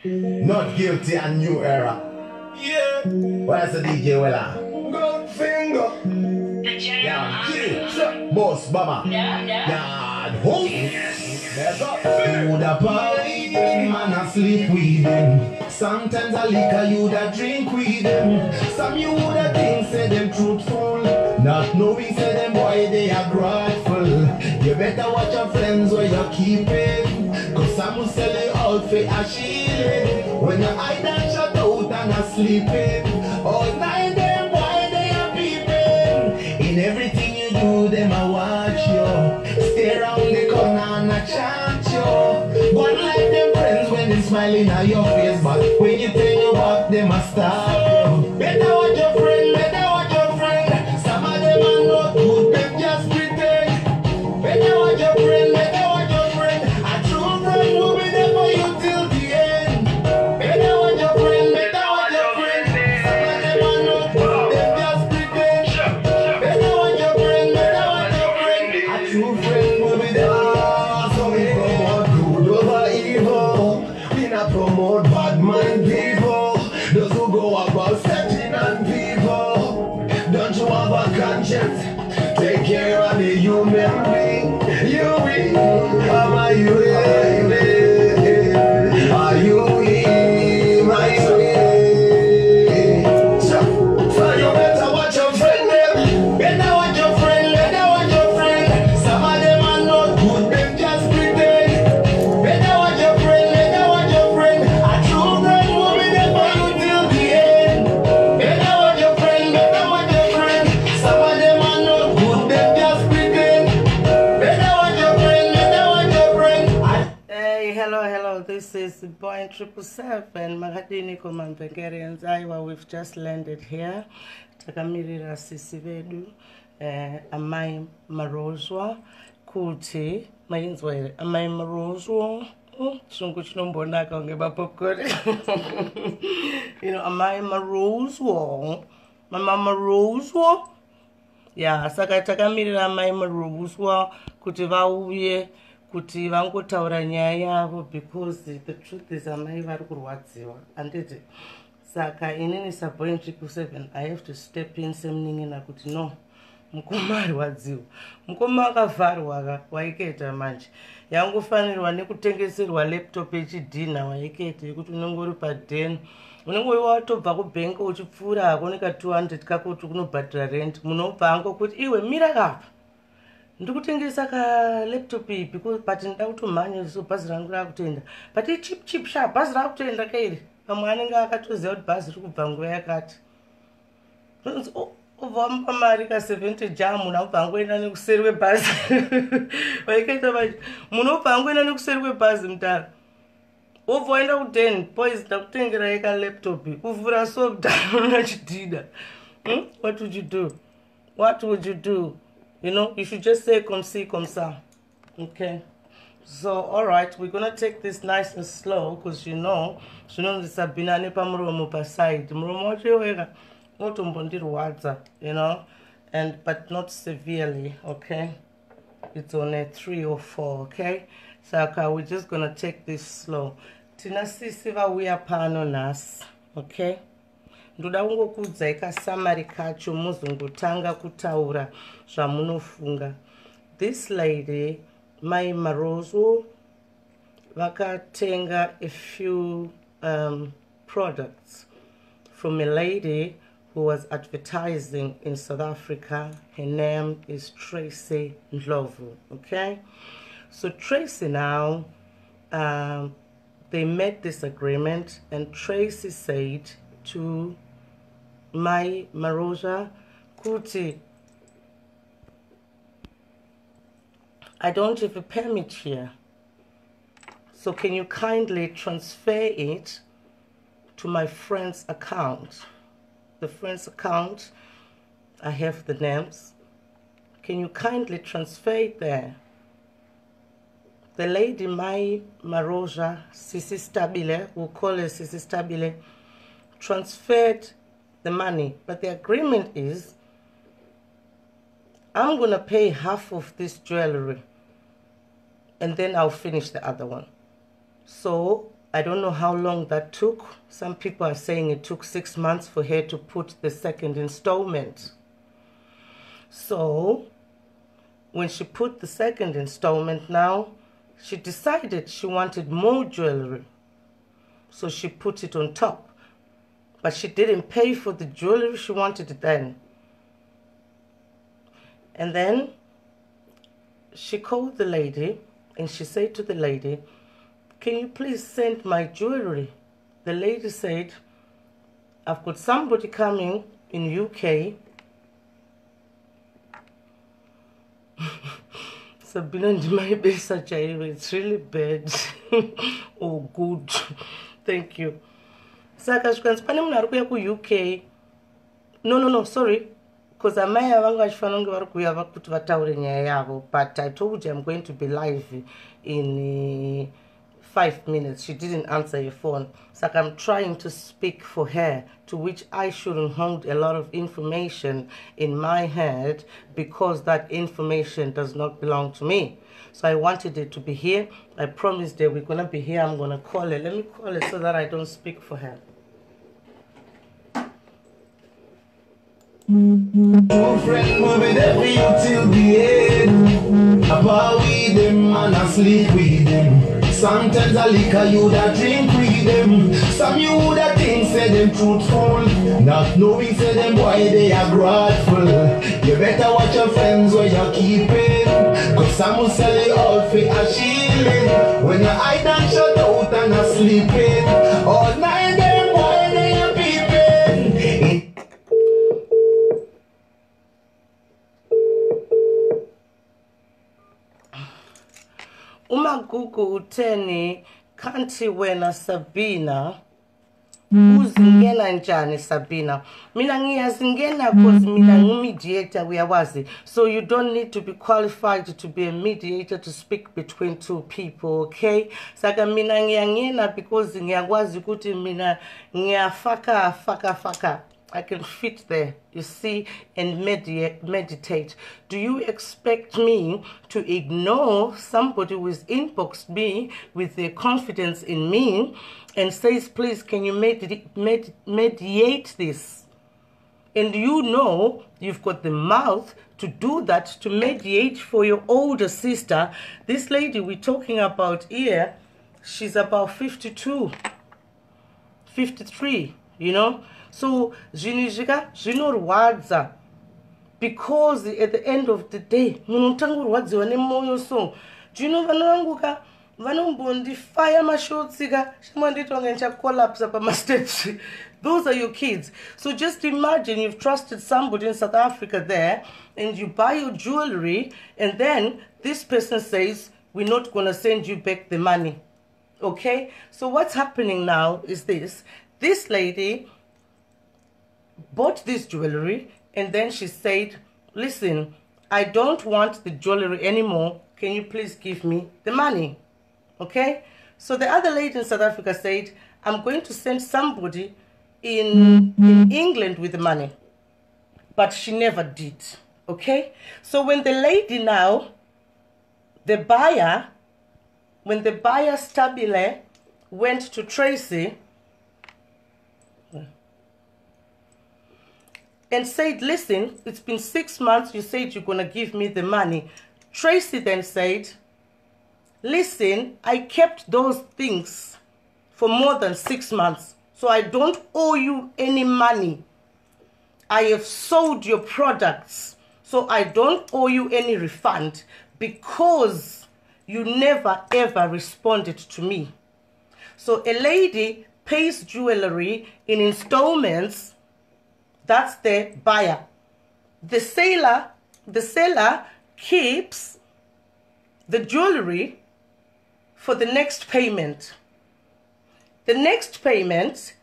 Not guilty and new era. Yeah. Where's the DJ Wella? Goldfinger. Yeah, Boss Baba. Yeah, who? There's up. You da party, man a sleep with them. Sometimes a liquor you da drink with them. Some you da think say them truthful. Not knowing say them boy they are grateful. You better watch your friends where you keep it. Cause some will sell you out for a shilling. When you hide and shut out and a sleeping. All night them boy they are peeping. In everything you do them a watch you. Stay around the corner and a chant you. One like them friends when they smiling at your face. But when you turn your back them a stop you. Better watch your friend, better watch your friend. Some of them are not good, them just pretend. Better watch your friend, better watch your friend. A true friend will be there for you till the end. Better watch your friend, better watch your friend. Some of them are not good, them just pretend. Better watch your friend, better watch your friend. A true friend will be there. So we promote good over evil. We not promote bad mind people. Those who go about stepping on people. Don't you have a conscience? Take care of the human being. You will. Are you in? Are you in my way? So you better watch your friend them. Better watch your friend, better watch your friend. Some of them are not good, them just pretend. Better watch your friend, better watch your friend. A true friend will be there for you till the end. Better watch your friend, better watch your friend. Some of them are not good, them just pretend. Better watch your friend, better watch your friend. Hey, hello, this is Boeing777, Makadini Command Iowa. We've just landed here. Takamirira Sithabile, Amai Marozwa, Kuti, Mainzwe, Amai Marozwa, Chungu Chinombonaka ngeba popcorn. You know, Amai Marozwa, Mama Marozwa. Yeah, saka takamirira Amai Marozwa, kuti vauye, kuti vangotaura nyaya yavo, because the truth is amai vari kurwadziwa handiti. Saka inini Boeing777 I have to step in semningina kuti no, mukoma arwadziwa, mukoma akavharwa waikaita manje. Yangofanirwa nekutengeserwa laptop yechidhina waikaita yekuti unenge uri padeni. Unenge watobva kubank uchipfuura hako neka 200 kako kuti kunobhadhira rent. Munobva hango kuti iwe mira kapa. Ndikutengesa ka laptop ipi but ndida kutomhanya so bhazi rangu rakutenda. But cheap sharp bhazi rakutenda kairi. Pamwe anenge akatoziva kuti bhazi riri kubva nguva yakati. Ubva mupa mari ka 70 jamu unobva angoenda nekuseri kwebhazi. Waikaita manje. Munobva angoenda nekuseri kwebhazi mutara. Ubva waenda ku10 boys ndakutengerai ka laptop. Kuvhura so kudhara chidhida. What would you do? What would you do? You know, you should just say comme ci, comme ça. Okay. So, alright, we're going to take this nice and slow because you know the Sabena nepa muromo pa side. Muromo chewega, otompondirwadza, you know, but not severely, okay? It's on a 3 or 4, okay? So, okay, we're just going to take this slow. Tina sisiva we are pano nas, okay? Ndoda kungokuudzai kasamari kacho muzongotanga kutaura zvamunofunga. This lady, Mai Marozo, vakatenga a few products from a lady who was advertising in South Africa. Her name is Tracy Ndlovu, okay? So Tracy now, they made this agreement and Tracy said to Mai Maroza, Kuti, I don't have a permit here. So can you kindly transfer it to my friend's account? The friend's account, I have the names. Can you kindly transfer it there? The lady Mai Maroza, Sithabile, we'll call her Sithabile, transferred the money, but the agreement is I'm going to pay half of this jewelry and then I'll finish the other one. So I don't know how long that took. Some people are saying it took 6 months for her to put the second installment. So when she put the second installment now, she decided she wanted more jewelry. So she put it on top. But she didn't pay for the jewelry she wanted then. And then she called the lady and she said to the lady, "Can you please send my jewelry?" The lady said, "I've got somebody coming in UK." Sabena, it's really bad or good. Thank you. Saka pane munhu ari kuuya ku-UK. No, sorry. Because amai avangu vachifanira kunge vari kuuya kuti vataure nyaya yavo. But I told you I'm going to be live in 5 minutes. She didn't answer your phone. Saka I'm trying to speak for her, to which I shouldn't hold a lot of information in my head because that information does not belong to me. So I wanted it to be here. I promised her we're going to be here. I'm going to call her. Let me call her so that I don't speak for her. Two friends moving every till the end. About with them and I sleep with them. Sometimes I liquor you that drink with them. Some you that think say them truthful. Not knowing say them why they are grateful. You better watch your friends where you keep it. Cause some will sell it all for a shilling. When your eye done shut out and I sleeping. All night them why they are peeping. Umagugu uteni kanti wena Sabena uzingena njani Sabena. Mina ngiyazingena cause mina ngu-mediator uyawazi. So you don't need to be qualified to be a mediator to speak between two people, okay? Saka mina ngiyangena because ngiyakwazi ukuthi mina ngiyafaka. I can fit there, you see, and meditate. Do you expect me to ignore somebody who has inboxed me with their confidence in me and says, please, can you mediate this? And you know you've got the mouth to do that, to mediate for your older sister. This lady we're talking about here, she's about 52, 53, you know? So, zvinorwadza because at the end of the day, munotangurwadziwa nemoyo so. Do you know vanovanguka vanombondifaya mashotsika shimanditwanga nchacollapse pamastage. Those are your kids. So just imagine you've trusted somebody in South Africa there and you buy your jewelry and then this person says, we're not going to send you back the money. Okay? So what's happening now is this. This lady bought this jewelry and then she said, listen, I don't want the jewelry anymore. Can you please give me the money? Okay? So the other lady in South Africa said, I'm going to send somebody in England with the money. But she never did. Okay? So when the lady now, the buyer Sithabile went to Tracy and said, listen, it's been 6 months, you said you're going to give me the money. Tracy then said, listen, I kept those things for more than 6 months, so I don't owe you any money. I have sold your products, so I don't owe you any refund because you never ever responded to me. So a lady pays jewelry in installments. That's the buyer. The seller keeps the jewelry for the next payment. The next payment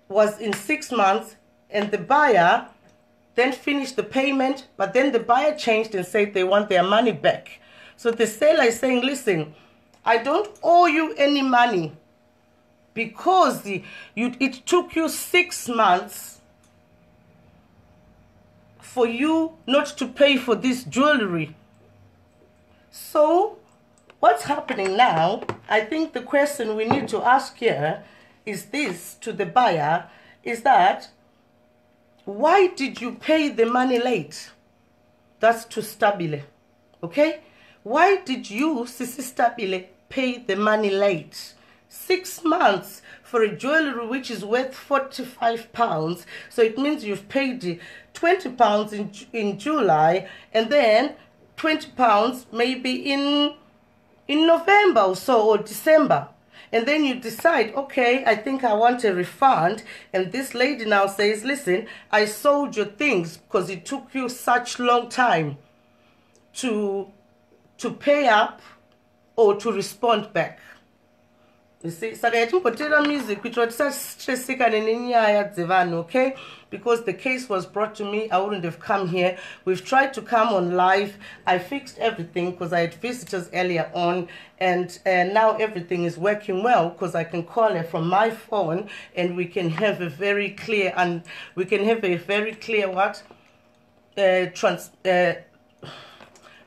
was in 6 months and the buyer then finished the payment, but then the buyer changed and said they want their money back. So the seller is saying, listen, I don't owe you any money because it took you 6 months for you not to pay for this jewelry. So what's happening now, I think the question we need to ask here is this to the buyer, is that why did you pay the money late? That's to Sithabile, okay? Why did you, Sithabile, pay the money late? 6 months for a jewellery which is worth £45. So it means you've paid £20 in July, and then £20 maybe in November or so, or December. And then you decide, okay, I think I want a refund. And this lady now says, listen, I sold your things because it took you such long time to pay up or to respond back. You see, so music, which was such stressing, okay? Because the case was brought to me, I wouldn't have come here. We've tried to come on live. I fixed everything because I had visitors earlier on, and now everything is working well because I can call her from my phone, and we can have a very clear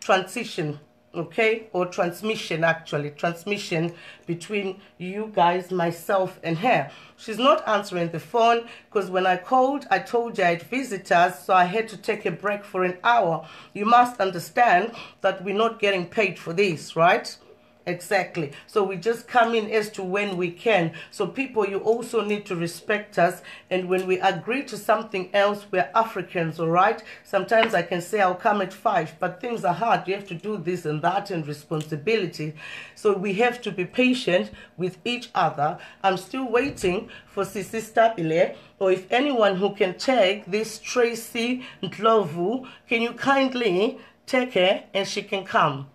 transition. Okay, or transmission, actually transmission between you guys, myself and her. She's not answering the phone because when I called, I told you I had visitors, so I had to take a break for an hour. You must understand that we're not getting paid for this, right? Exactly. So we just come in as to when we can. So people, you also need to respect us. And when we agree to something else, we're Africans, all right? Sometimes I can say I'll come at 5, but things are hard. You have to do this and that and responsibility. So we have to be patient with each other. I'm still waiting for Sithabile, or if anyone who can take this Tracy Ndlovu, can you kindly take her and she can come?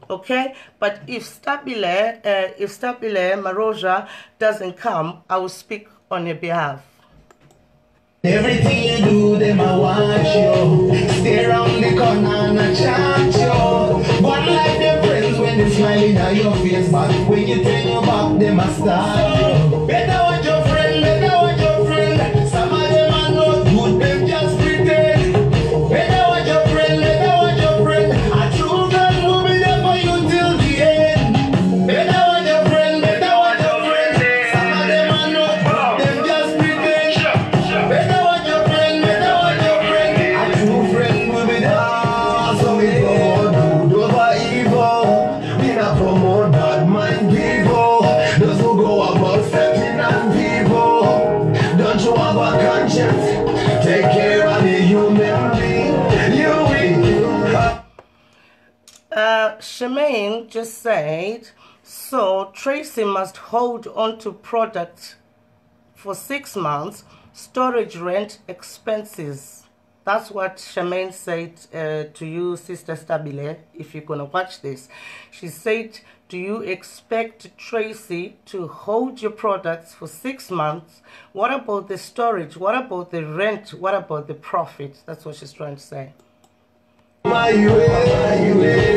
Okay, but if Sithabile Maroja doesn't come, I will speak on your behalf. Everything you do, them I watch you. Stay around the corner and I chat you. One like their friends when they smiling at your face, but when you turn your back, them I start you. Better watch your friend, better watch your friend. Some of them are not good, them just pretend. Better watch your friend, better watch your friend. A true friend will be there for you till the end. Better watch your friend, better watch your friend. Some of them are not good, them just pretend. Better watch your friend, better watch your friend. A true friend will be there. So we promote good over evil. We not promote bad mind people. Those who go about stepping on people. Don't you have a conscience? Take care of the human being. You will. Shemaine just said, so Tracy must hold on to product for 6 months, storage, rent, expenses. That's what Shemaine said to you, Sister Sithabile, if you're going to watch this. She said, do you expect Tracy to hold your products for 6 months? What about the storage? What about the rent? What about the profit? That's what she's trying to say. My way.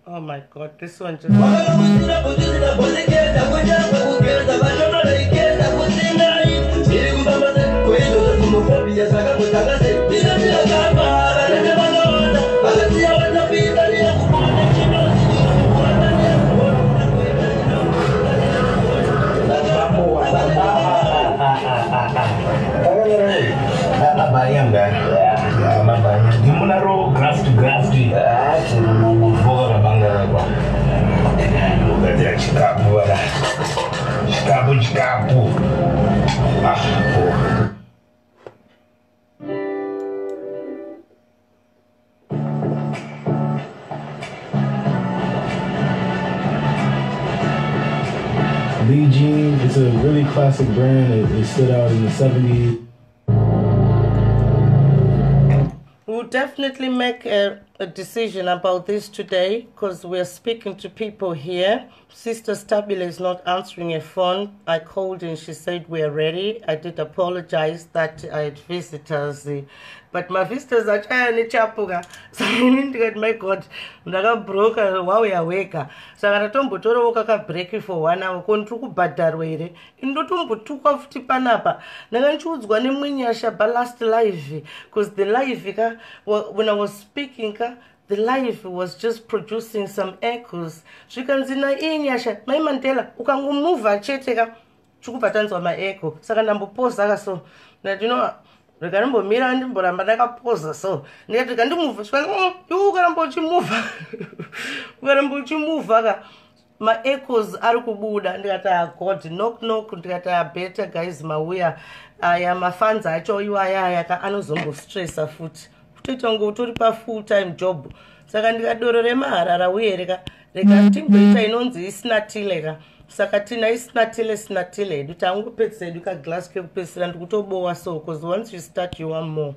Oh my God, this one just... Bayang kan? Ya, bayang. Gimana ro grass to grass di? Bola bangga apa? Bukan dia cikapu lah. Cikapu. Lee Jeans, it's a really classic brand. It stood out in the 70s. We'll definitely make a a decision about this today because we're speaking to people here. Sister Stabile is not answering a phone. I called and she said we're ready. I did apologize that I had visitors, but my visitors are trying to chapuga. So I need to get my God. Ndaga broke while we are weka. So I tombo toro waka break for 1 hour. Kontruku badarwere. Indotumbo took off tipanapa. Nagan choose one munyasha last live because the live when I was speaking. The live was just producing some echoes. She can see na inyasha. My mantela ukangu move cheteka. Chukupatanzo my echo. Saka nambo pose so. That you know. Regarambo mira and Borambanaka pose so. Near the Gandu move. You garambochi move. Garambochi move. My echoes are kubuda and that I got knock that I better guys my way. I am a fans. I show you I can stress a foot. Go to the full-time job. Sakandika doro remara rawireka. Reka timbo ita inonzi isnatilega. Sakatina isnatile. Dutangu petse duka glass cube petse and kutobo so because once you start you want more.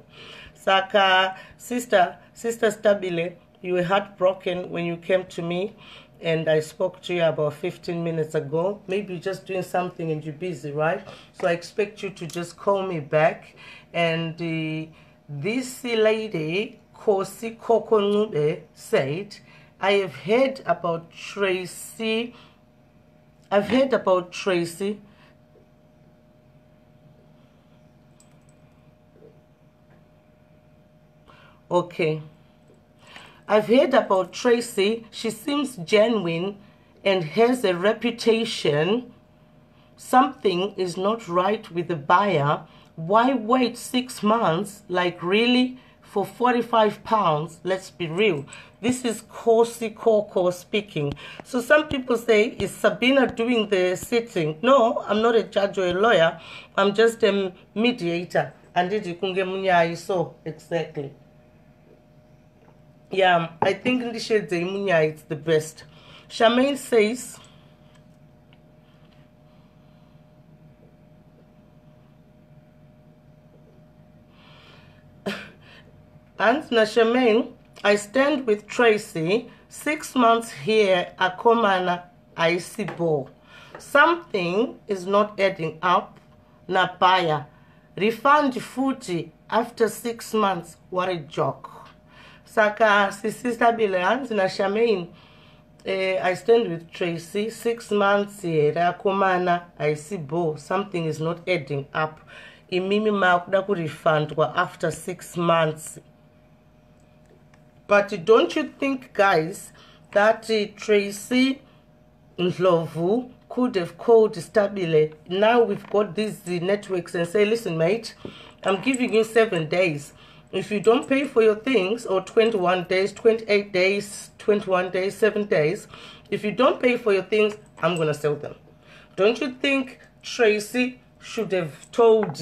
Saka sister Stabile, you were heartbroken when you came to me and I spoke to you about 15 minutes ago. Maybe you're just doing something and you're busy, right? So I expect you to just call me back. And this lady, Kosi Kokonube, said, I have heard about Tracy. Okay. I've heard about Tracy. She seems genuine and has a reputation. Something is not right with the buyer. Why wait 6 months? Like really? For 45 pounds? Let's be real. This is Kosi Koko speaking. So some people say, is Sabena doing the sitting? No, I'm not a judge or a lawyer. I'm just a mediator. And did you kunge munya so exactly. Yeah, I think in the shade the munya it's the best. Charmaine says, and Charmaine, I stand with Tracy. 6 months here, Akomana, I see ball. Something is not adding up. Napaya. Refund footy after 6 months. What a joke. Saka, Sithabile, and Charmaine, I stand with Tracy. 6 months here, Akomana, I see ball. Something is not adding up. Imimi Makudaku refund after 6 months. But don't you think, guys, that Tracy Ndlovu could have called Stabile? Now we've got these networks and say, listen, mate, I'm giving you 7 days. If you don't pay for your things, or 21 days, 28 days, 21 days, 7 days, if you don't pay for your things, I'm going to sell them. Don't you think Tracy should have told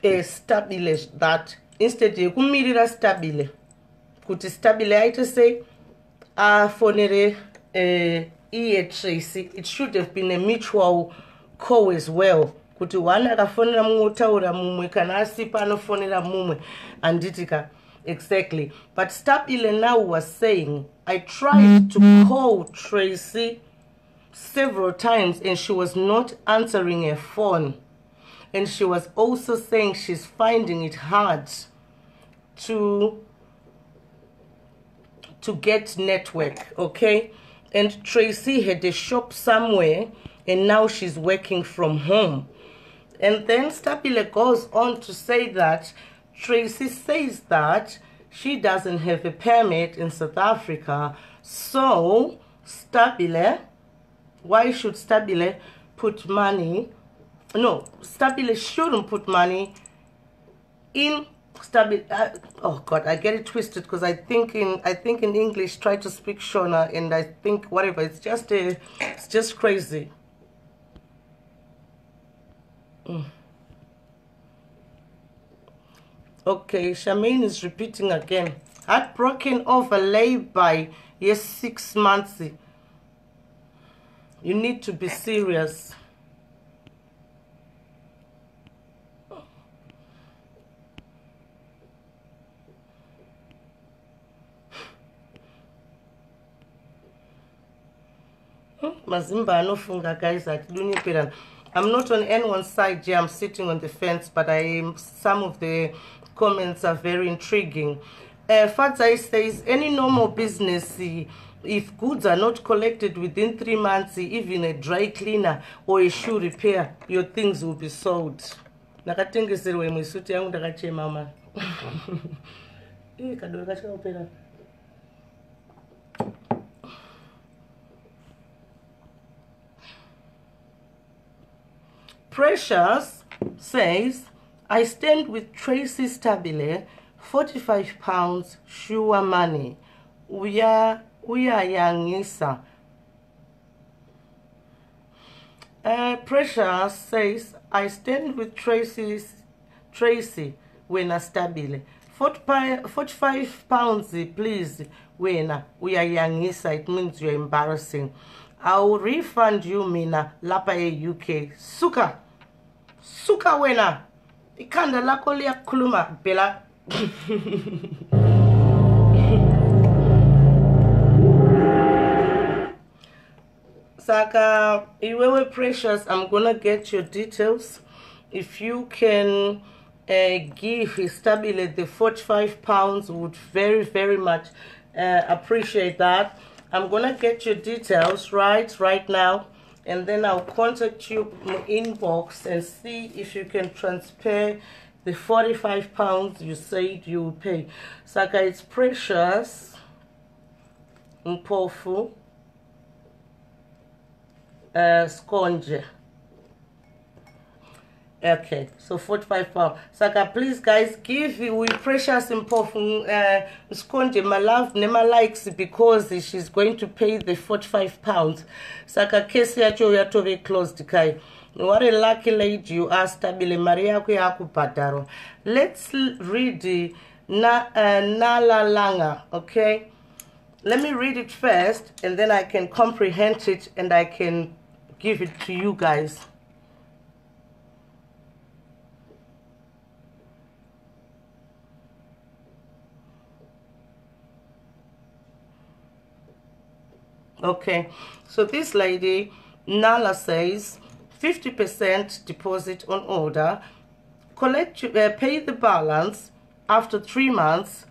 Stabile that instead you could meet Stabile? Could Stabile to say, Fonere Tracy, it should have been a mutual call as well. Could one phonera mutaura mumwe kana sipano phonera mumwe and ditika exactly. But Stabile now was saying, I tried to call Tracy several times and she was not answering a phone. And she was also saying she's finding it hard to get network, okay? And Tracy had a shop somewhere and now she's working from home. And then Stabile goes on to say that Tracy says that she doesn't have a permit in South Africa. So Stabile, why should Stabile put money? No, Stabile shouldn't put money in Stabile. Oh God, I get it twisted because I think in English try to speak Shona and I think whatever. It's just crazy. Okay, Charmaine is repeating again. Heartbroken over lay-by. Yes, 6 months. You need to be serious. Mazimba anofunga guys at Lunipira. I'm not on anyone's side here, I'm sitting on the fence, but some of the comments are very intriguing. Fatai says any normal business, if goods are not collected within 3 months, even a dry cleaner or a shoe repair, your things will be sold. Nakatengeserwe mwisuti yangu ndakache mama. Kadori kachika opera. Precious says, I stand with Tracy Stabile, £45, sure money. We are young Isa. Precious says, I stand with Tracy when a Stabile. £45, please, when we are young Isa, it means you're embarrassing. I will refund you, Mina, Lapa UK. Suka wena. Ikanda lako liya kuluma, Bella. Saka, iwewe Precious, I'm gonna get your details. If you can give Stabile the £45, would very, very much appreciate that. I'm gonna get your details right now, and then I'll contact you inbox and see if you can transfer the £45 you said you will pay. Saka, it's Precious Mpofu Skonje. Okay, so £45. Saka, please guys, give we Precious Mpofu Skonje my love, Nema likes because she's going to pay the £45. Saka, kesi yacho yatove closed kai. What a lucky lady you are, Stabile Maria Kuyakupataro. Let's read the Nala Langa, okay? Let me read it first, and then I can comprehend it and I can give it to you guys. Okay, so this lady, Nala, says 50% deposit on order, pay the balance after 3 months,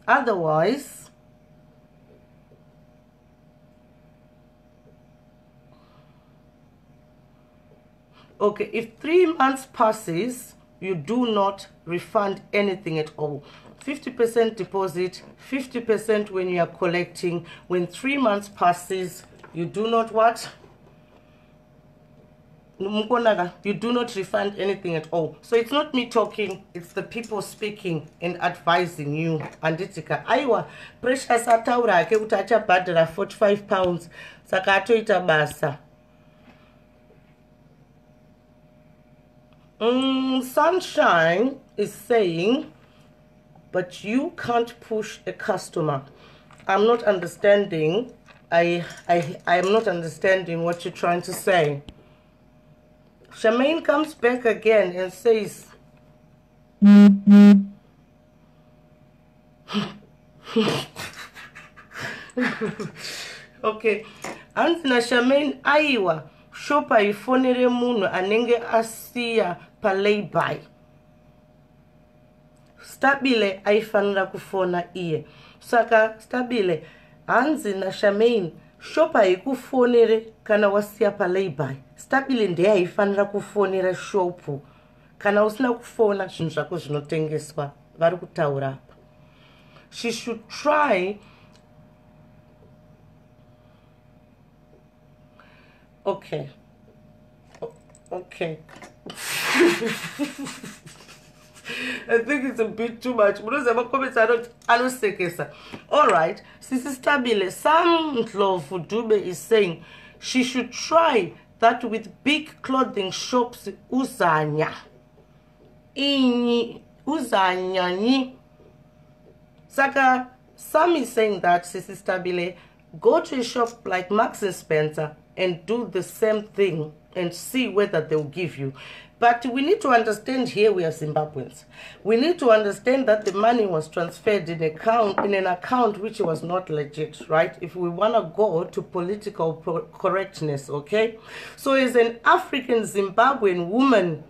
otherwise okay, if 3 months passes, you do not refund anything at all. 50% deposit, 50% when you are collecting. When 3 months passes, you do not what? You do not refund anything at all. So it's not me talking, it's the people speaking and advising you. Anditika aiwa Precious ataura ke utacha badra £45 saka atoita basa. Sunshine is saying, but you can't push a customer. I'm not understanding. I'm not understanding what you're trying to say. Charmaine comes back again and says, okay, Antina Charmaine aiwa shopa ifonere munu anenge asia palay-by. Stabile aifanira kufona iye. Saka Stabile anzi na Charmaine shopa ikufonere kana wasia palay-by. Stabile ndiye aifanira kufonera shopu kana usina kufona zvinhu zvako zvinotengeswa vari kutaura apa. She should try. Okay. Okay. I think it's a bit too much. Alright, Sisi Stabile, Sam Ndlovu Dube is saying she should try that with big clothing shops uzanya. Uzanya. Saka, Sam is saying that Sisi Stabile, go to a shop like Marks and Spencer and do the same thing and see whether they'll give you. But we need to understand here we are Zimbabweans. We need to understand that the money was transferred in an account which was not legit, right? If we want to go to political correctness, okay? So as an African Zimbabwean woman,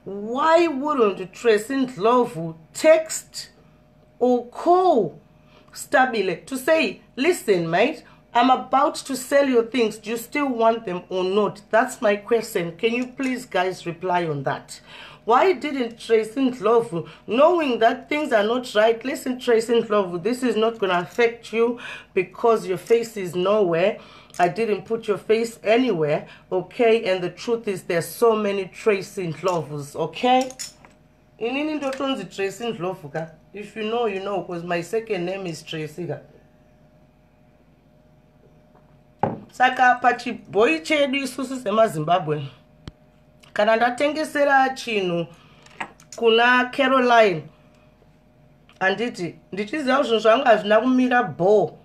why wouldn't Tracy Ndlovu text or call Sithabile to say, listen, mate, I'm about to sell your things. Do you still want them or not? That's my question. Can you please, guys, reply on that? Why didn't Tracy Ndlovu, knowing that things are not right, listen, Tracy Ndlovu, this is not going to affect you because your face is nowhere. I didn't put your face anywhere, okay? And the truth is there's so many Tracy Ndlovus, okay? Inini ndotonzi Tracy Ndlovu ka? If you know, you know, because my second name is Tracy ka. Saka pachi boy chedu isusu sema Zimbabwe. Kana ndatengesera chinu kuna Caroline. Anditi, ndichiziva kuti zvangu hazvina kumira bo.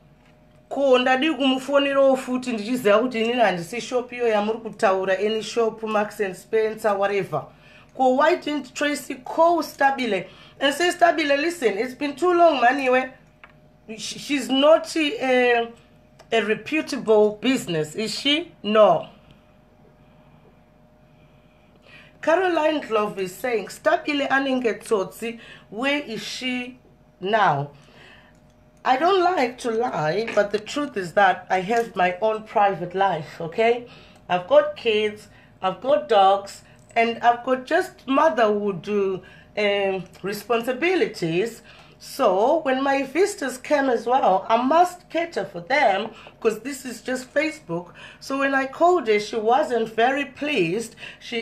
Ko ndadi kumufonera futi ndichiziva kuti inini handisi shop iyo yamuri kutaura, any shop, Marks and Spencer, whatever. Ko why didn't Tracy call Sithabile and say, Sithabile, listen, it's been too long, man. She's not a reputable business, is she? No. Caroline Glove is saying, Sithabile anenge, where is she now? I don't like to lie, but the truth is that I have my own private life, okay? I've got kids, I've got dogs, and I've got just motherhood responsibilities. So when my visitors came as well, I must cater for them because this is just Facebook. So when I called her, she wasn't very pleased.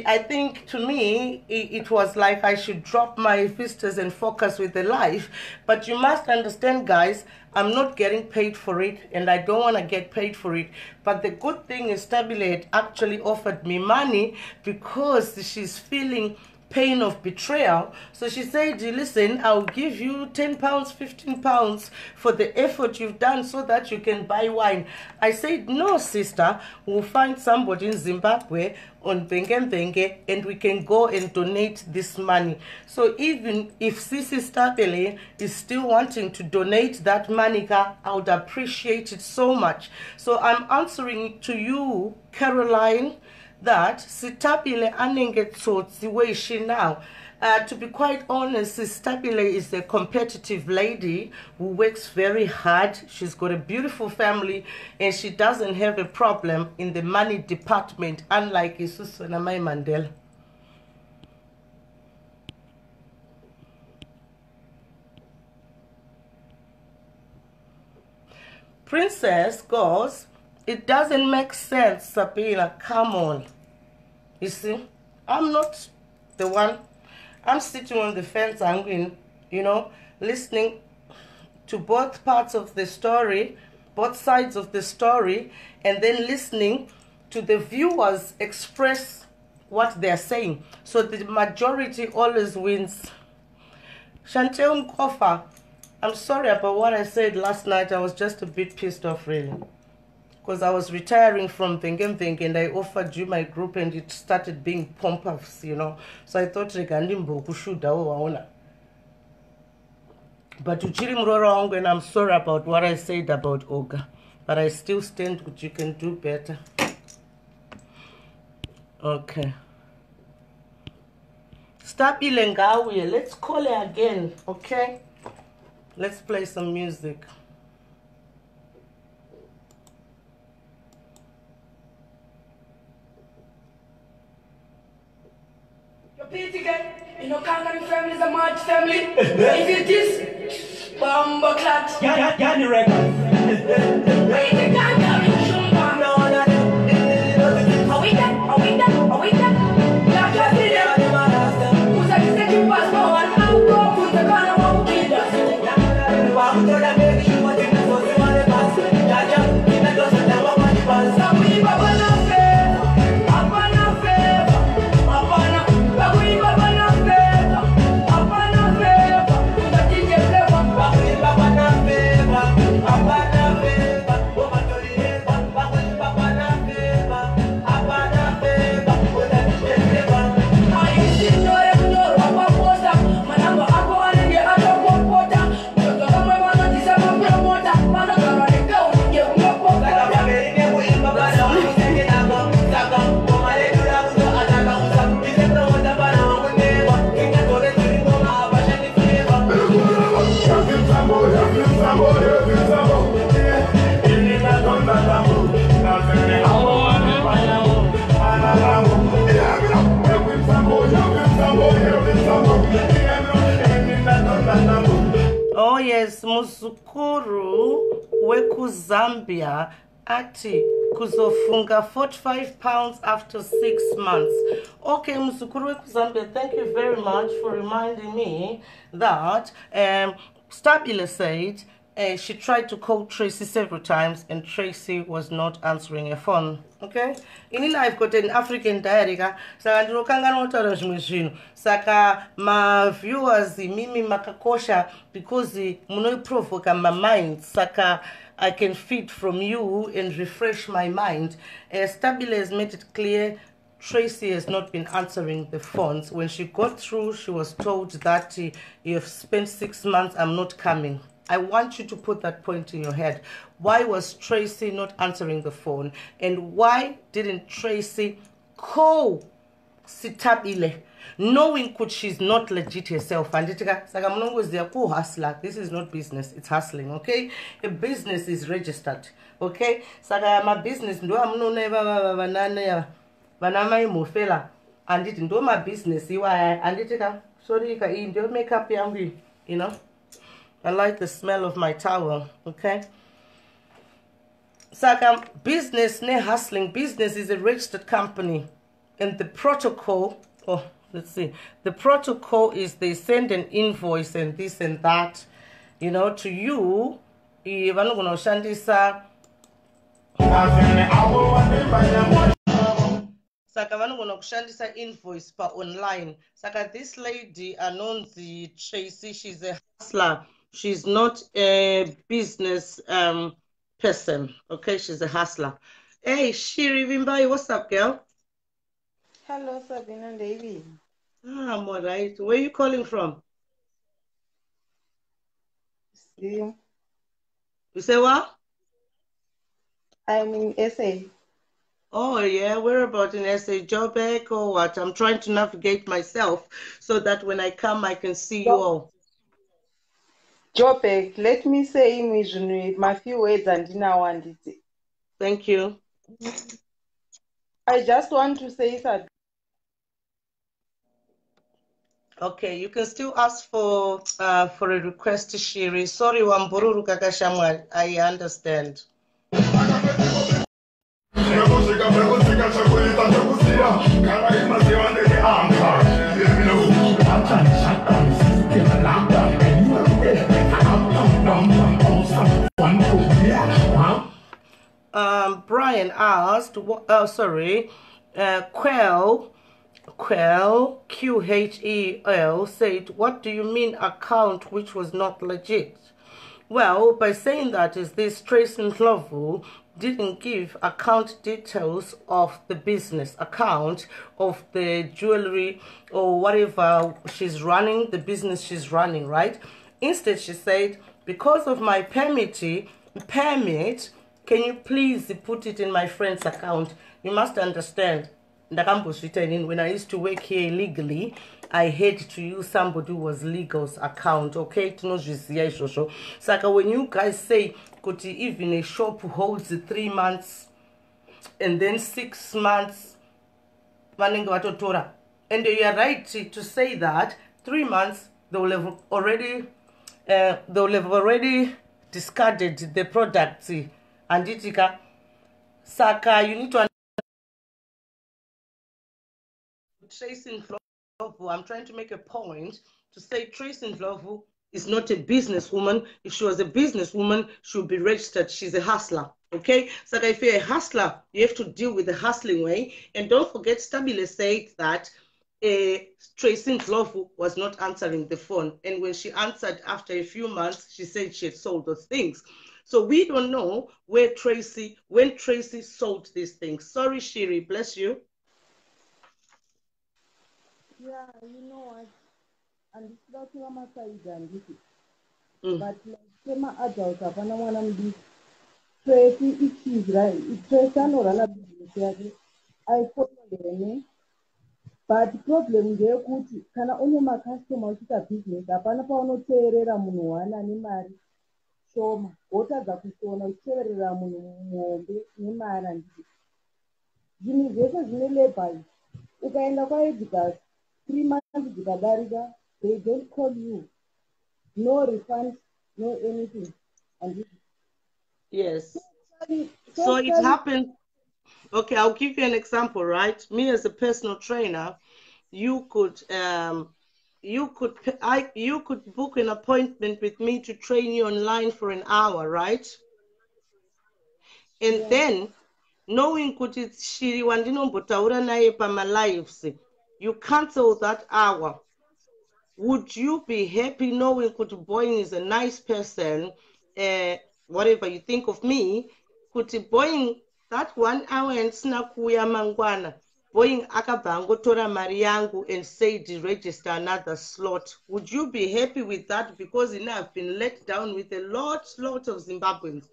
I think to me, it was like I should drop my visitors and focus with the life. But you must understand, guys, I'm not getting paid for it and I don't want to get paid for it. But the good thing is Sithabile actually offered me money because she's feeling pain of betrayal. So she said, listen, I'll give you 10 pounds, 15 pounds for the effort you've done so that you can buy wine. I said, no, sister, we'll find somebody in Zimbabwe on Boeing777 and we can go and donate this money. So even if Sisi Sithabile is still wanting to donate that money, I would appreciate it so much. So I'm answering to you, Caroline, that Sithabile anenge tsotsi, where is she now? To be quite honest, Sithabile is a competitive lady who works very hard. She's got a beautiful family and she doesn't have a problem in the money department, unlike Isusu Namai Mandela. Princess goes, it doesn't make sense, Sabina, come on. You see, I'm not the one. I'm sitting on the fence, I'm in, you know, listening to both parts of the story, both sides of the story, and then listening to the viewers express what they're saying. So the majority always wins. Chantel Mkofa, I'm sorry about what I said last night. I was just a bit pissed off, really. Because I was retiring from Boeing777 and I offered you my group and it started being pompous, you know. So I thought, but and I'm sorry about what I said about Oga. But I still stand with you can do better. Okay. Sithabile Ngawiye, let's call her again, okay? Let's play some music. You know, Kangaroo family is a mad family. If it is, Bamba Clat. Got the record. Wait, the Kangaroo Shumba. No. Are we done? Are we done? Are we done? Not just in there. Who's a second passport? I'll go put the gun on the Muzukuru weku Zambia ati kuzofunga 45 pounds after 6 months. Okay, Muzukuru weku Zambia, thank you very much for reminding me that Stabile said she tried to call Tracy several times and Tracy was not answering her phone. Okay? In I've got an African diary. Saka my viewers mimi makakosha because muno provoke my mind. Saka I can feed from you and refresh my mind. Stabile has made it clear Tracy has not been answering the phones. When she got through, she was told that you have spent 6 months, I'm not coming. I want you to put that point in your head. Why was Tracy not answering the phone? And why didn't Tracy call Sithabile, knowing she's not legit herself? And this is not business, it's hustling, okay? A business is registered, okay? My business, and it do my business, and it sorry, don't make up, you know. I like the smell of my towel, okay? Business, ne hustling. Business is a registered company. And the protocol, let's see. The protocol is they send an invoice and this and that, you know, to you. Saka invoice for online. Saka this lady Anonzi Tracy, she's a hustler. She's not a business person. Okay, she's a hustler. Hey, Shiri Vimbai, what's up, girl? Hello, Sabena Ruwizhi. I'm all right. Where are you calling from? You? You say what? I'm in SA. Oh, yeah. Where about in SA? Joburg or what? I'm trying to navigate myself so that when I come, I can see you all. Joburg, let me say in my few words and now and it. Thank you. I just want to say that. Okay, you can still ask for a request to Shiri. Sorry, Wambururu Kakashamwa. I understand. Brian asked, Quell, QHEL said, what do you mean account which was not legit? Well, by saying that is this Tracy Ndlovu didn't give account details of the business account of the jewelry or whatever she's running, the business she's running, right? Instead, she said, because of my permit, can you please put it in my friend's account? You must understand. When I used to work here illegally, I had to use somebody who was legal's account, okay? So when you guys say, even a shop holds 3 months and then 6 months, and you are right to say that 3 months they will have already discarded the product, and Saka, you need to Tracy Ndlovu, I'm trying to make a point to say Tracy Ndlovu is not a businesswoman. If she was a businesswoman, she would be registered. She's a hustler, okay? So if you're a hustler, you have to deal with the hustling way. And don't forget, Stabile said that Tracy Ndlovu was not answering the phone. And when she answered after a few months, she said she had sold those things. So we don't know when Tracy sold these things. Sorry, Shiri, bless you. Yeah, you know what? And it's not my side and this. But like my adult, Tracy, if she's right, if Tracy no run a business, I follow them. But the problem there kuti kana only my customer uchita business apana paunoteerera munhu wana nemari shoma wotadza kushona uchiteerera munhu muhombe nemari anditi zvinhu zvese zvine labor ukaenda kwaedgas 3 months dzikadarika they don't call you, no refund, no anything. And Yes. study, So first it study, happens. Okay, I'll give you an example, right? Me as a personal trainer, you could you could book an appointment with me to train you online for an hour, right? And yeah. then knowing kuti shiri wandinombotaura naye pamalives, you cancel that hour. Would you be happy knowing kuti Boeing is a nice person, whatever you think of me, kuti Boeing that 1 hour and sina kuya mangwana, Boeing akabva angotora mari yangu and said register another slot? Would you be happy with that? Because I've been let down with a lot of Zimbabweans.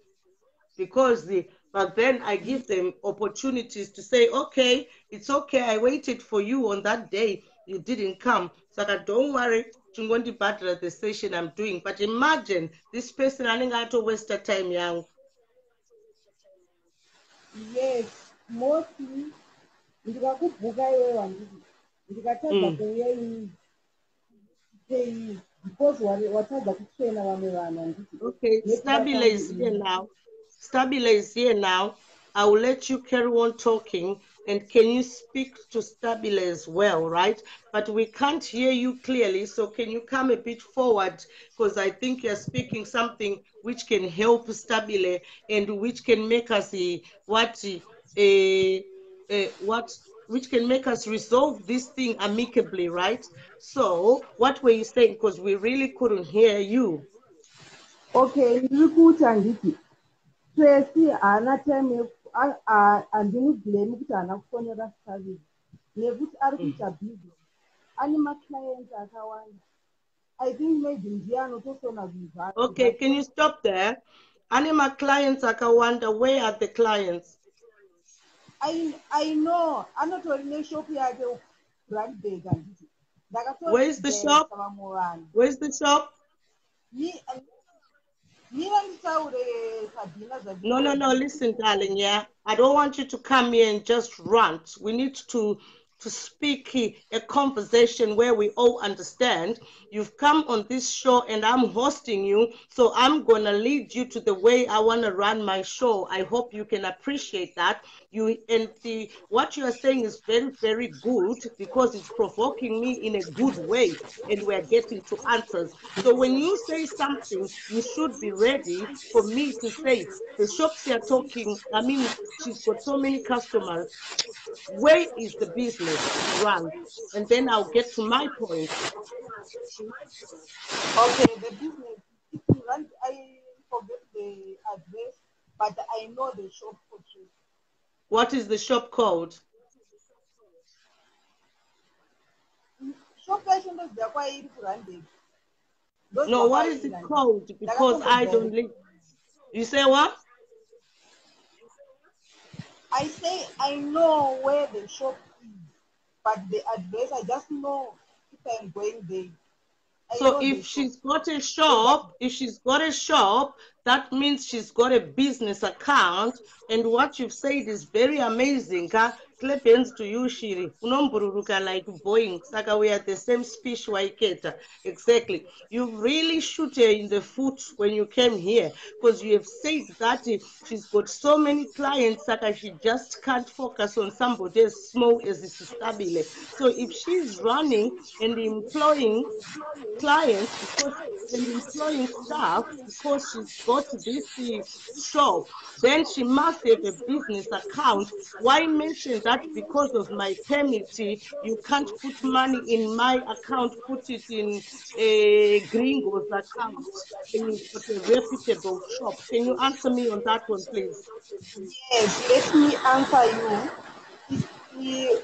Because but then I give them opportunities to say, okay, it's okay, I waited for you on that day, you didn't come. So don't worry, I'm going to battle the session I'm doing. But imagine this person running out of waste of time, young. Yes, mostly ndikakubhuka iwewe handiti ndikatadza kuuya inini because watadza kutraina vamwe vanhu handiti. Okay, Stabile is here now. Stabile is here now. I will let you carry on talking, and can you speak to Stabile as well, right? But we can't hear you clearly, so can you come a bit forward? Because I think you're speaking something which can help Stabile and which can make us which can make us resolve this thing amicably, right? So what were you saying? Because we really couldn't hear you. Okay, ndiri kuti handiti Tracy haana time handimublame kuti haana kufonera Stabile nekuti ari kuita business ane maclients akawanda. I think maybe ndiye anotosona zvinhu. Okay, can you stop there? Anima clients akawanda, where are the clients? I know anotori neshop yake Brandbag handiti. Where's the shop? Where's the shop? No, listen, darling, yeah. I don't want you to come here and just rant. We need to speak a conversation where we all understand. You've come on this show and I'm hosting you, so I'm going to lead you to the way I want to run my show. I hope you can appreciate that. What you are saying is very, very good because it's provoking me in a good way and we're getting to answers. So when you say something, you should be ready for me to say, the shops you're talking, I mean, she's got so many customers. Where is the business run? And then I'll get to my point. Okay, the business is run. I forget the address, but I know the shop for sure. What is the shop called? Shop fashion is the way it run. No, what is it called? Because I don't live. You say what? I say I know where the shop is, but the address I just know if I'm going there. So if she's got a shop, that means she's got a business account. And what you've said is very amazing. Clap hands to you, Shiri. Unombururuka like Boeing. Saka we are the same speech, Waiketa. Exactly. You really shoot her in the foot when you came here because you have said that she's got so many clients, Saka she just can't focus on somebody as small as Sithabile. So if she's running and employing clients and employing staff because she's got this shop, then she must have a business account. Why mention that because of my permit, you can't put money in my account, put it in a gringo's account, and you've got a reputable shop? Can you answer me on that one, please? Yes, let me answer you.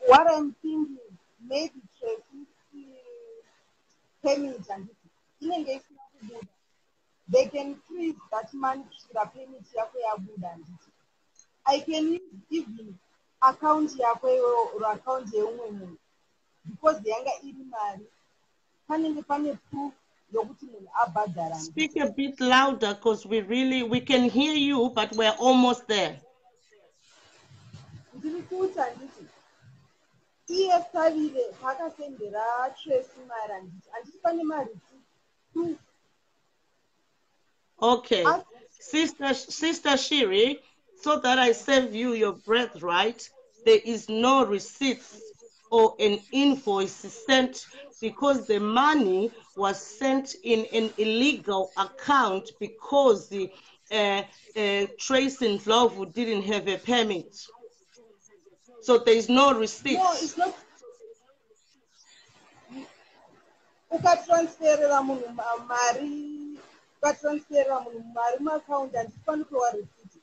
What I'm thinking, maybe permit and they can freeze that money to the permit. I can use even account or account because the younger money can proof. Speak a bit louder because we can hear you, but we're almost there. Okay. Sister Shiri, so that I save you your breath, right? There is no receipts or an invoice sent because the money was sent in an illegal account because the Trace and Love didn't have a permit. So there is no receipt. No, it's not. Ukatransferera munhu mari, ukatransferera munhu mari muaccount handifani kuwa receipt.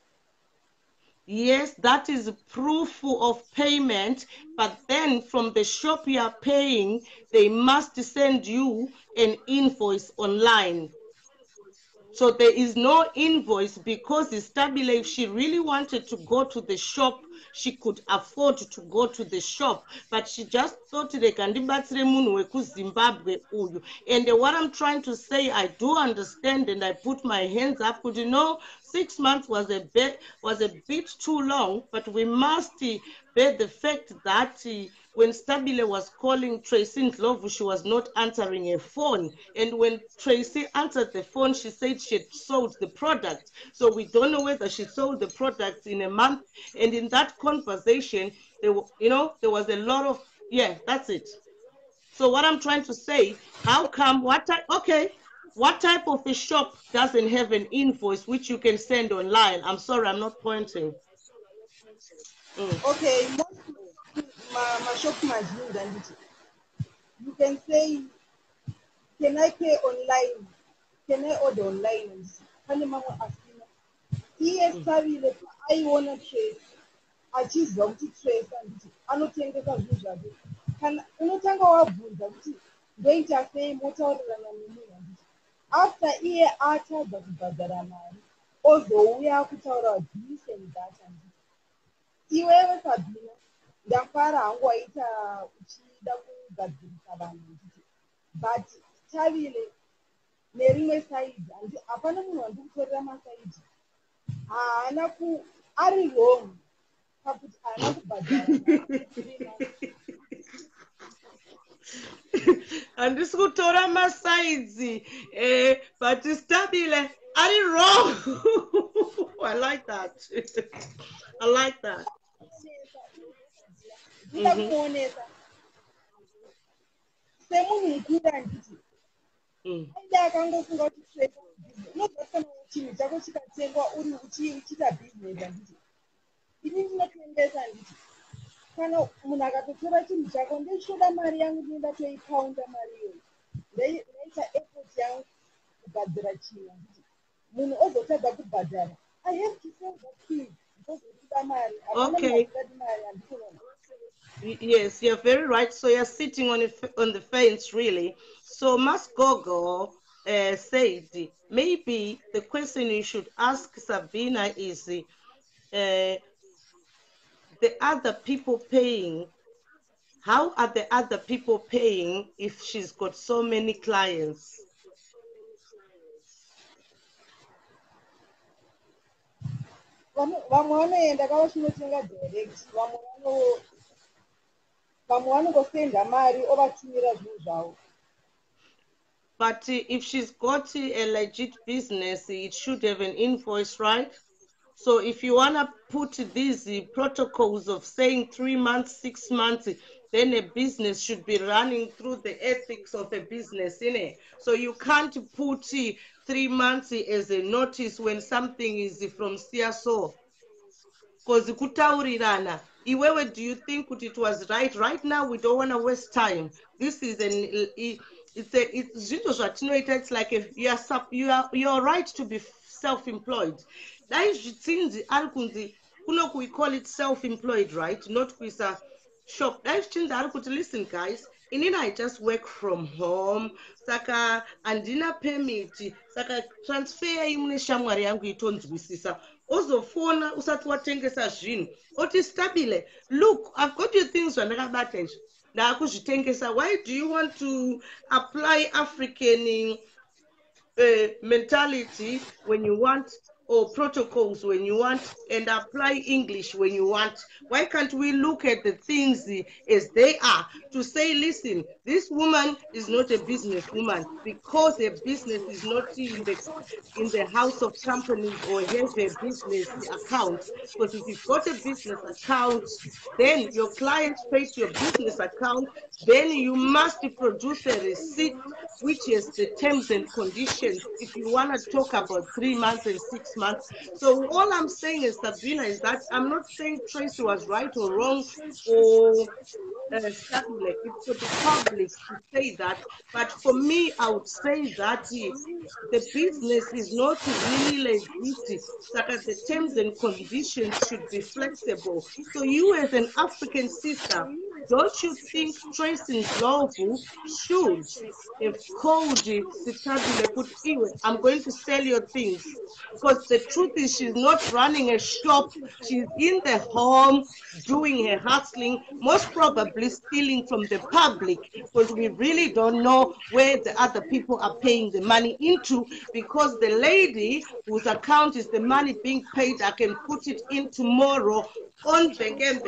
Yes, that is proof of payment, but then from the shop you are paying, they must send you an invoice online. So there is no invoice because Sithabile, if she really wanted to go to the shop, she could afford to go to the shop, but she just thought they can do Zimbabwe uyu. And what I'm trying to say, I do understand, and I put my hands up. Could you know, 6 months was a bit too long, but we must bear the fact that when Sithabile was calling Tracy Ndlovu, she was not answering a phone. And when Tracy answered the phone, she said she had sold the product. So we don't know whether she sold the product in a month. And in that conversation, there was a lot of, yeah, that's it. So what I'm trying to say, how come, what type of a shop doesn't have an invoice which you can send online? I'm sorry, I'm not pointing. Okay, my shop mazhinji handiti. You can say, can I pay online? Can I order online? Pane mamwe asina. Iye Sithabile aiona Trace, achizwa kuti Trace handiti anotengesa zvinhu zvake. Kana unotanga wabvunza kuti ndoita sei motaurirana nemunhu handiti. After iye atadza kubhadhara mari, ozouya kutaura this and that handiti. Iwewe Sabina, ndafara hangu waita uchida kugadzirisa vanhu handiti. But Sithabile nerimwe side handi hapana munhu wandikutorera masaidi. Haana ari wrong pakuti haana kubhadhara. Handisi kutora masaidzi, but Sithabile ari wrong. I like that. I like that. Ndida kumuonesa semunhu mukuru handiti. Aida akangofunga kuti Trace unobva kana chinhu chako chikatengwa uri uchiita business handiti. Ini ndinotengesa handiti. Kana munhu akatotora chinhu chako ndishoda mari yangu ndinoenda toipaunda mari iyoyo. Ndaita effort yangu kubhadhara chinhu handiti. Munhu ozotadza kubhadhara. I have to sell that thing because ndinoda mari. Okay. Yes, you're very right. So you're sitting on the fence, really. So Mas Gogo said maybe the question you should ask Sabina is the other people paying. How are the other people paying if she's got so many clients? Vamwe vanoenda kavachinotenga direct, vamwe vanongosenda mari ovatumira zvinhu zvavo. But if she's got a legit business, it should have an invoice, right? So if you want to put these protocols of saying 3 months, 6 months, then a business should be running through the ethics of a business, innit? So you can't put 3 months as a notice when something is from CSO. Because kutaurirana, iwewe, do you think it was right? Right now, we don't want to waste time. This is it's like if you're right to be self-employed. We call it self-employed, right? Not with a shop. Listen, guys, I just work from home. Saka andina permit. Saka transfer imune shamwari yangu itonzwisisa. Ozofona usati watengesa zvinhu. Oti Sithabile, look, I've got your things vandakabata. Why do you want to apply African mentality when you want or protocols when you want and apply English when you want? Why can't we look at the things as they are to say, listen, this woman is not a businesswoman because her business is not in the house of companies or has a business account? Because if you've got a business account, then your clients pay to your business account, then you must produce a receipt which is the terms and conditions if you want to talk about 3 months and 6 months. So all I'm saying is, Sabena, is that I'm not saying Tracy was right or wrong or Stabile. It's for the public to say that. But for me, I would say that the business is not really legit. Like the terms and conditions should be flexible. So you as an African sister, don't you think Tracy Ndlovu should have called Sithabile, put Iwe, I'm going to sell your things? Because the truth is she's not running a shop. She's in the home doing her hustling, most probably stealing from the public, because we really don't know where the other people are paying the money into, because the lady whose account is the money being paid, I can put it in tomorrow on Benge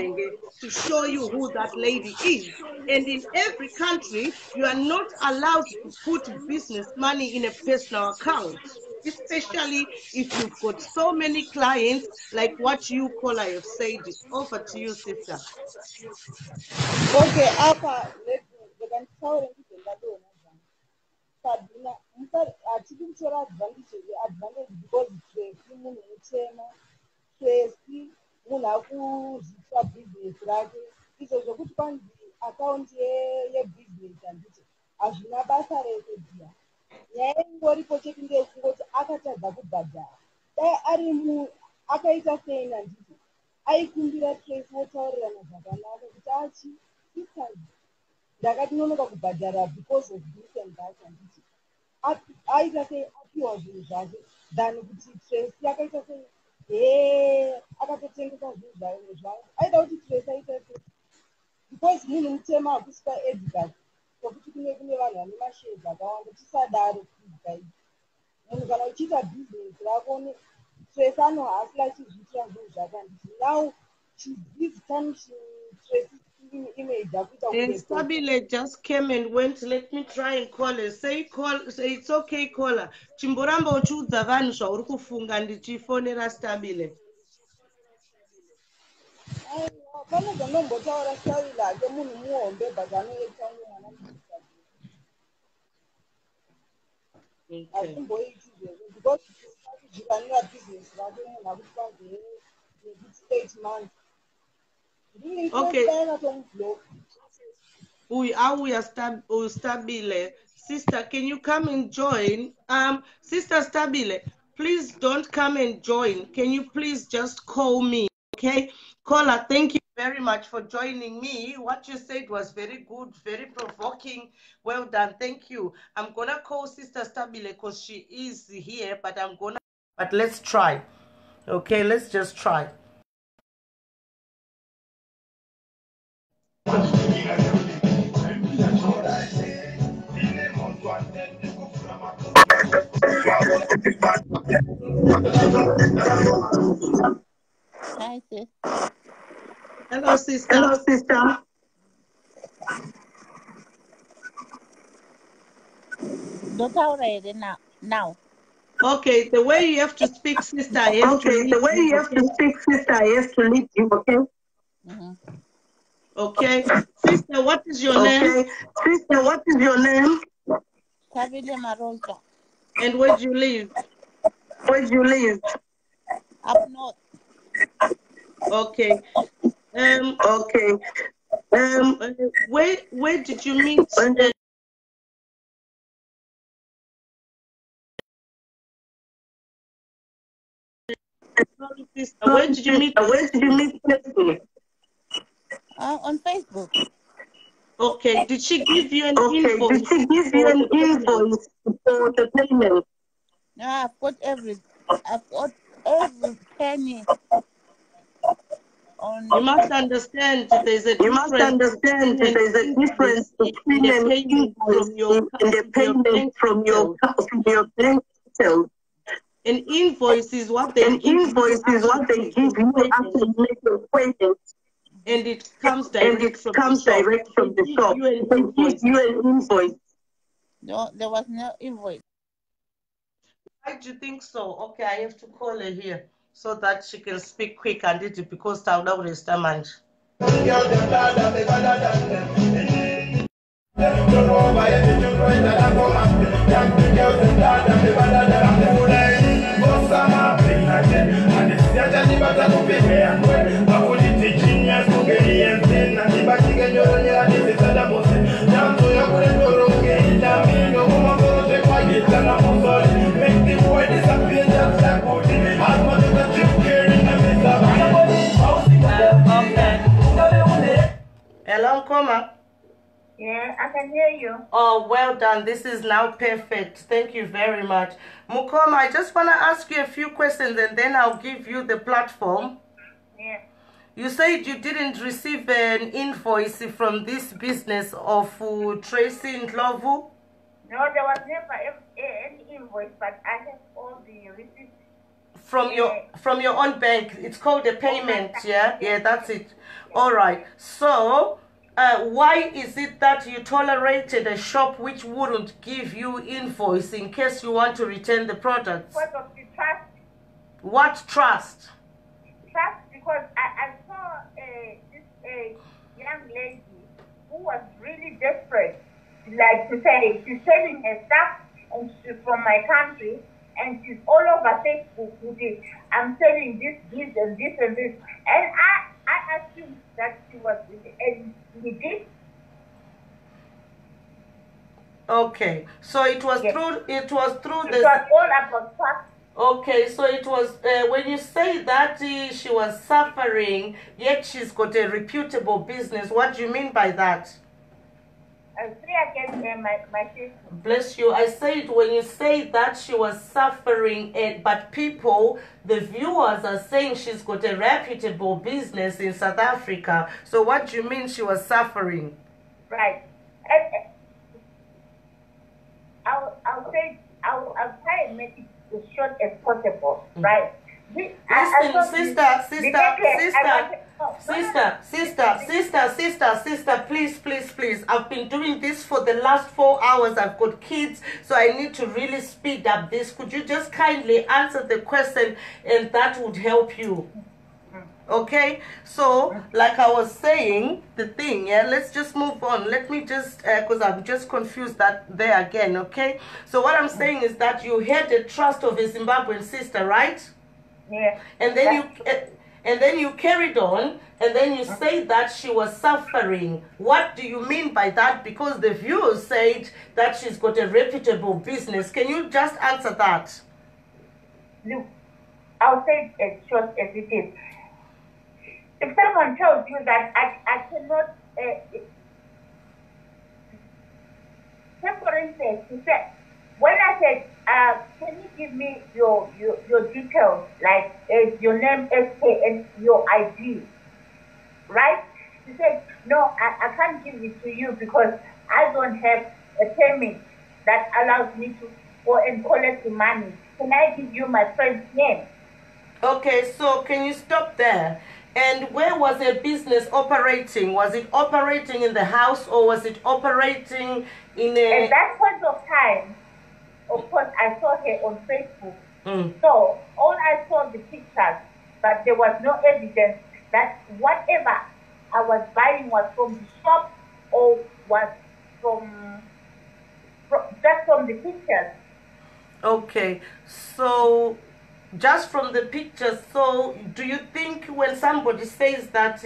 to show you who that lady is. And in every country, you are not allowed to put business money in a personal account, especially if you've got so many clients like what you call I have said. Over to you, sister. Okay, apa ndikanditaura ndizendadona zvanga Sabena hatidi kutora advantage because Tracy munhu mutema, Tracy munhu akuzvitwa bhizinesi rake, izvo zvokuti kwanzi akaunti yebusiness handiti hazvina basa rese dziya. Nyaya ingoripo chete ndeyekungoti akatadza kubhadhara. Dai ari akaita sei handiti aikumbira Tracy wotaurirana zvakanaka kuti achi sisters ndakati nonoka kubhadhara because of this and that handiti aita sei apiwa zvinhu zvake than kuti Tracy akaita sei akatotengesa zvinhu zvangu. Aida kuti Tracy aita sei because munhu mutema hakusi paedgars sokuti kune vanhu vane mashedzi akawanda tisadaro kuigai. Munhu kana uchiita bhizinesi rako Tracy anohasila achizviitira zvinhu zvake handiti. Now she's tarnishing Tracy's image akuita Stabile just came and went. Let me try and call her. Say it's okay, call her. Chimboramba uchiudza vanhu zvauri kufunga ndichifonera Stabile. Panogona nombotaura Stabile hake munhu muhombe but anoita mwana mudiki. Hatimboiti izvezvo because kuzvivanira business rake munhu akuti kwanzi nekuti 8 months. Okay. Stabile. Sister, can you come and join? Sister Stabile, please don't come and join. Can you please just call me? Okay? Caller, thank you very much for joining me. What you said was very good, very provoking. Well done. Thank you. I'm gonna call Sister Stabile because she is here, but let's try. Okay, let's just try. Hi, sis. Hello, sister. Hello, sister. Don't already now. Okay, the way you have to speak, sister, The way you have to speak, sister, has to lead you, okay? Okay. Sister, what is your name? Sister, what is your name? Sithabile Marolta. And where do you live? Where do you live? Up north. Okay. Okay. Where did you meet? Where did you meet? Where did you meet? On Facebook. Okay. Did she give you an invoice? Did she give you an invoice for the payment? No, I've got every penny. You must understand there's a difference between an invoice and the payment from your bank details. An invoice is what they give you after you make your purchase. And it comes direct from the shop. They give you an invoice. No, there was no invoice. Why do you think so? Okay, I have to call her here so that she can speak quick and it because I'm not understand. Hello, Koma. Yeah, I can hear you. Oh, well done. This is now perfect. Thank you very much. Mukoma, I just want to ask you a few questions and then I'll give you the platform. Yeah. You said you didn't receive an invoice from this business of Tracy Ndlovu? No, there was never any invoice, but I have all the receipts. From your own bank. It's called a payment, yeah? Yeah, that's it. All right. So, why is it that you tolerated a shop which wouldn't give you invoice in case you want to return the products? Because of the trust. What trust? Trust, because I saw this young lady who was really desperate, like to say she's selling her stuff and she's from my country and she's all over Facebook with it. I'm selling this and this and this. And I assumed that she was legit. Okay, so it was through It was all about trust. Okay, so it was when you say that she was suffering, yet she's got a reputable business. What do you mean by that? Say again, my sister. Bless you. I said when you say that she was suffering, but people, the viewers are saying she's got a reputable business in South Africa. So what do you mean she was suffering? Right. I'll try and make it as short as possible, right? Sister, please. I've been doing this for the last 4 hours. I've got kids, so I need to really speed up this. Could you just kindly answer the question, and that would help you? Okay, so like I was saying, the thing, let's just move on. Let me just, because I'm just confused that there again, okay? So what I'm saying is that you had the trust of a Zimbabwean sister, right? Yeah. And then you carried on, and then you say that she was suffering. What do you mean by that? Because the viewers said that she's got a reputable business. Can you just answer that? Look, I'll say it as short as it is. If someone tells you that I cannot, for instance, he said, when I said, can you give me your details, like your name, SK, and your ID, right? He said, no, I can't give it to you because I don't have a permit that allows me to go and collect the money. Can I give you my friend's name? Okay, so can you stop there? And where was her business operating? Was it operating in the house or was it operating in a... At that point of time, of course, I saw her on Facebook. Mm. So all I saw the pictures, but there was no evidence that whatever I was buying was from the shop or was just from the pictures. Okay, so just from the pictures, so do you think when somebody says that,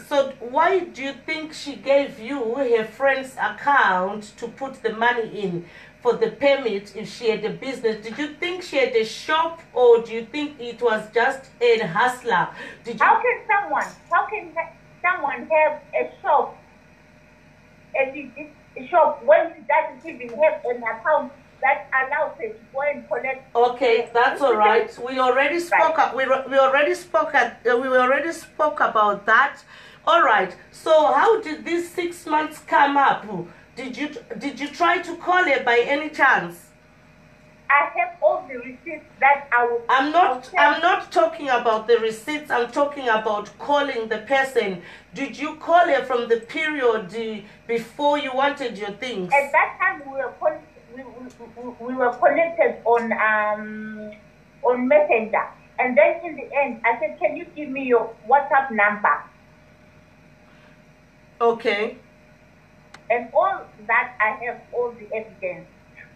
so why do you think she gave you her friend's account to put the money in for the permit if she had a business? Did you think she had a shop or do you think it was just a hustler? How can someone have a shop, a shop when she doesn't even have an account that allows her to go and collect? Okay, that's all right. We already spoke. Right. We already spoke about that. All right. So how did these 6 months come up? Did you try to call her by any chance? I have all the receipts that I will. I'm not talking about the receipts. I'm talking about calling the person. Did you call her from the period before you wanted your things? At that time, we were connected on Messenger, and then in the end, I said, "Can you give me your WhatsApp number?" Okay. And all that, I have all the evidence.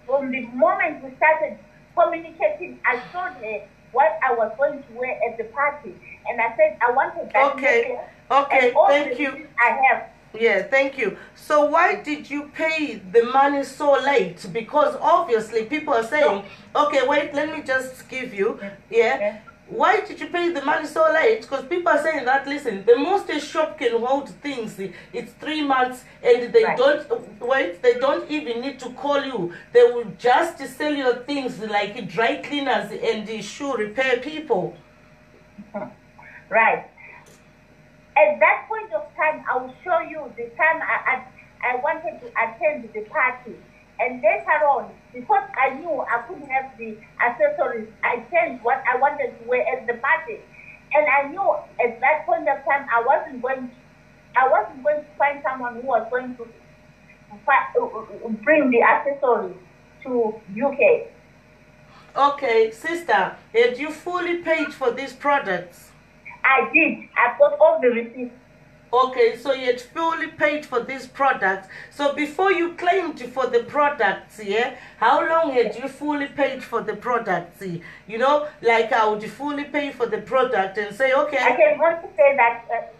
From the moment we started communicating, I showed her what I was going to wear at the party, and I said I wanted that. Okay. Okay. Thank you. I have. Yeah, thank you. So why did you pay the money so late? Because obviously people are saying, okay, wait, let me just give you, yeah. Why did you pay the money so late? Because people are saying that, listen, the most a shop can hold things, it's 3 months, and they they don't even need to call you. They will just sell your things like dry cleaners and shoe repair people. Right. At that point of time, I will show you the time I wanted to attend the party. And later on, because I knew I couldn't have the accessories, I changed what I wanted to wear at the party. And I knew at that point of time I wasn't going to find someone who was going to bring the accessories to UK. Okay, sister, had you fully paid for these products? I did. I've got all the receipts. Okay, so you had fully paid for these products. So before you claimed for the products, yeah, how long had you fully paid for the products? You know, like I would fully pay for the product and say, okay. I can want to say that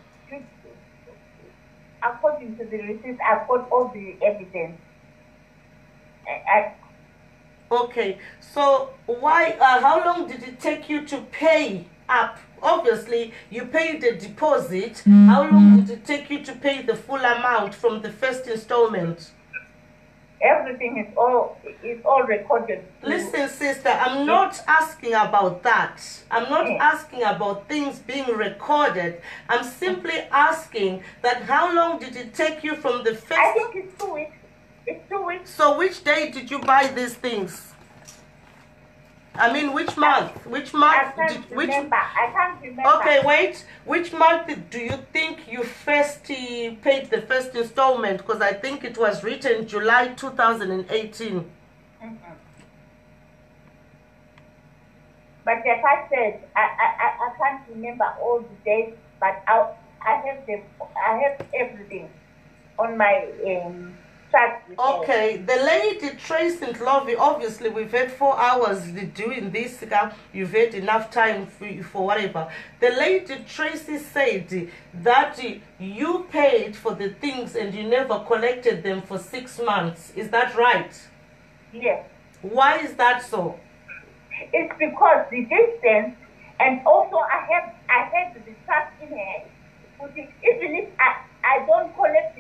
according to the receipts, I've got all the evidence. Okay, so why? How long did it take you to pay up? Obviously, you paid the deposit. How long did it take you to pay the full amount from the first installment? Everything is all recorded. Listen, sister, I'm not asking about that. I'm not asking about things being recorded. I'm simply asking that how long did it take you from the first... I think it's 2 weeks. It's 2 weeks. So which day did you buy these things? I mean, which month? Which month? I can't remember. Okay, wait. Which month do you think you first paid the first installment? Because I think it was written July 2018. But like I said, I can't remember all the dates, but I have them. I have everything on my chat. Okay, the lady Tracy and Lovey, obviously we've had 4 hours doing this. You've had enough time for whatever. The lady Tracy said that you paid for the things and you never collected them for 6 months. Is that right? Yes. Why is that so? It's because the distance, and also I had the trust in her. Even if I don't collect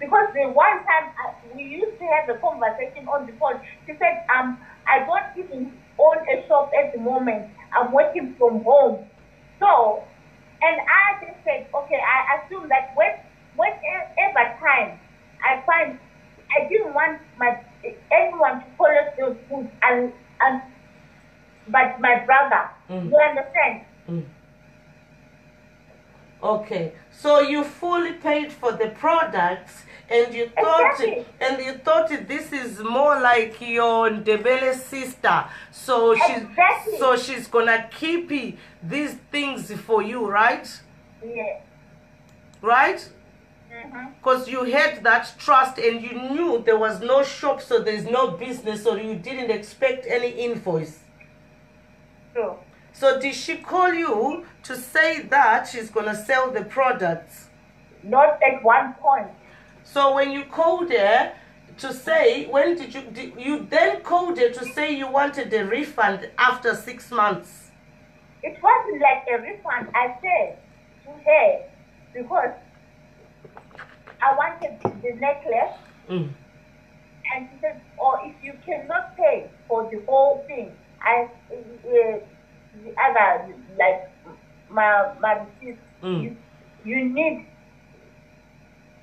because the one time we used to have a conversation on the phone, she said, I don't even own a shop at the moment. I'm working from home. So, and I just said, okay, I assume that whenever time I find, I didn't want anyone to collect those foods but my brother. You understand? Okay, so you fully paid for the products, and you thought, this is more like your Ndebele sister. So she's gonna keep these things for you, right? Yeah. Right? Because you had that trust, and you knew there was no shop, so there's no business, so you didn't expect any invoice. True. So did she call you to say that she's going to sell the products? Not at one point. So when you called her to say, when did you then called her to say you wanted a refund after 6 months? It wasn't like a refund. I said to her, because I wanted the necklace. And she said, oh, if you cannot pay for the whole thing, the other, like my receipt, you need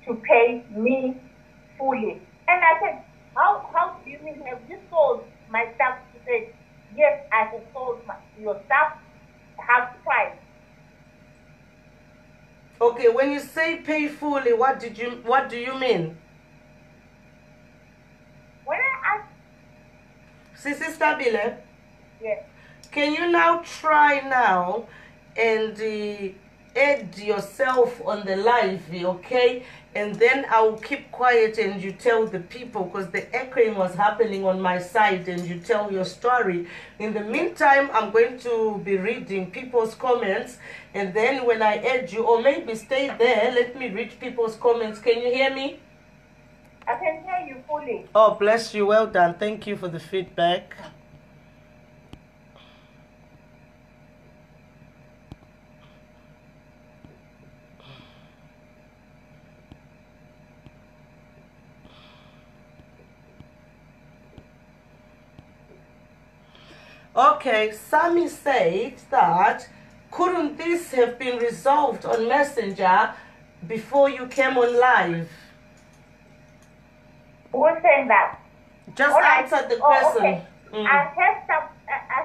to pay me fully. And I said, how do you mean, have you sold my stuff. She said, yes, I have sold your stuff half price. Okay, when you say pay fully, what do you mean? When I asked, Sithabile, yes, can you now try now and add yourself on the live, okay? And then I'll keep quiet and you tell the people, because the echoing was happening on my side, and you tell your story. In the meantime, I'm going to be reading people's comments, and then when I add you, or maybe stay there, let me read people's comments. Can you hear me? I can hear you fully. Oh, bless you. Well done. Thank you for the feedback. Okay, Sammy said that couldn't this have been resolved on Messenger before you came on live? Who's saying that? Just right. answer the question. Okay. I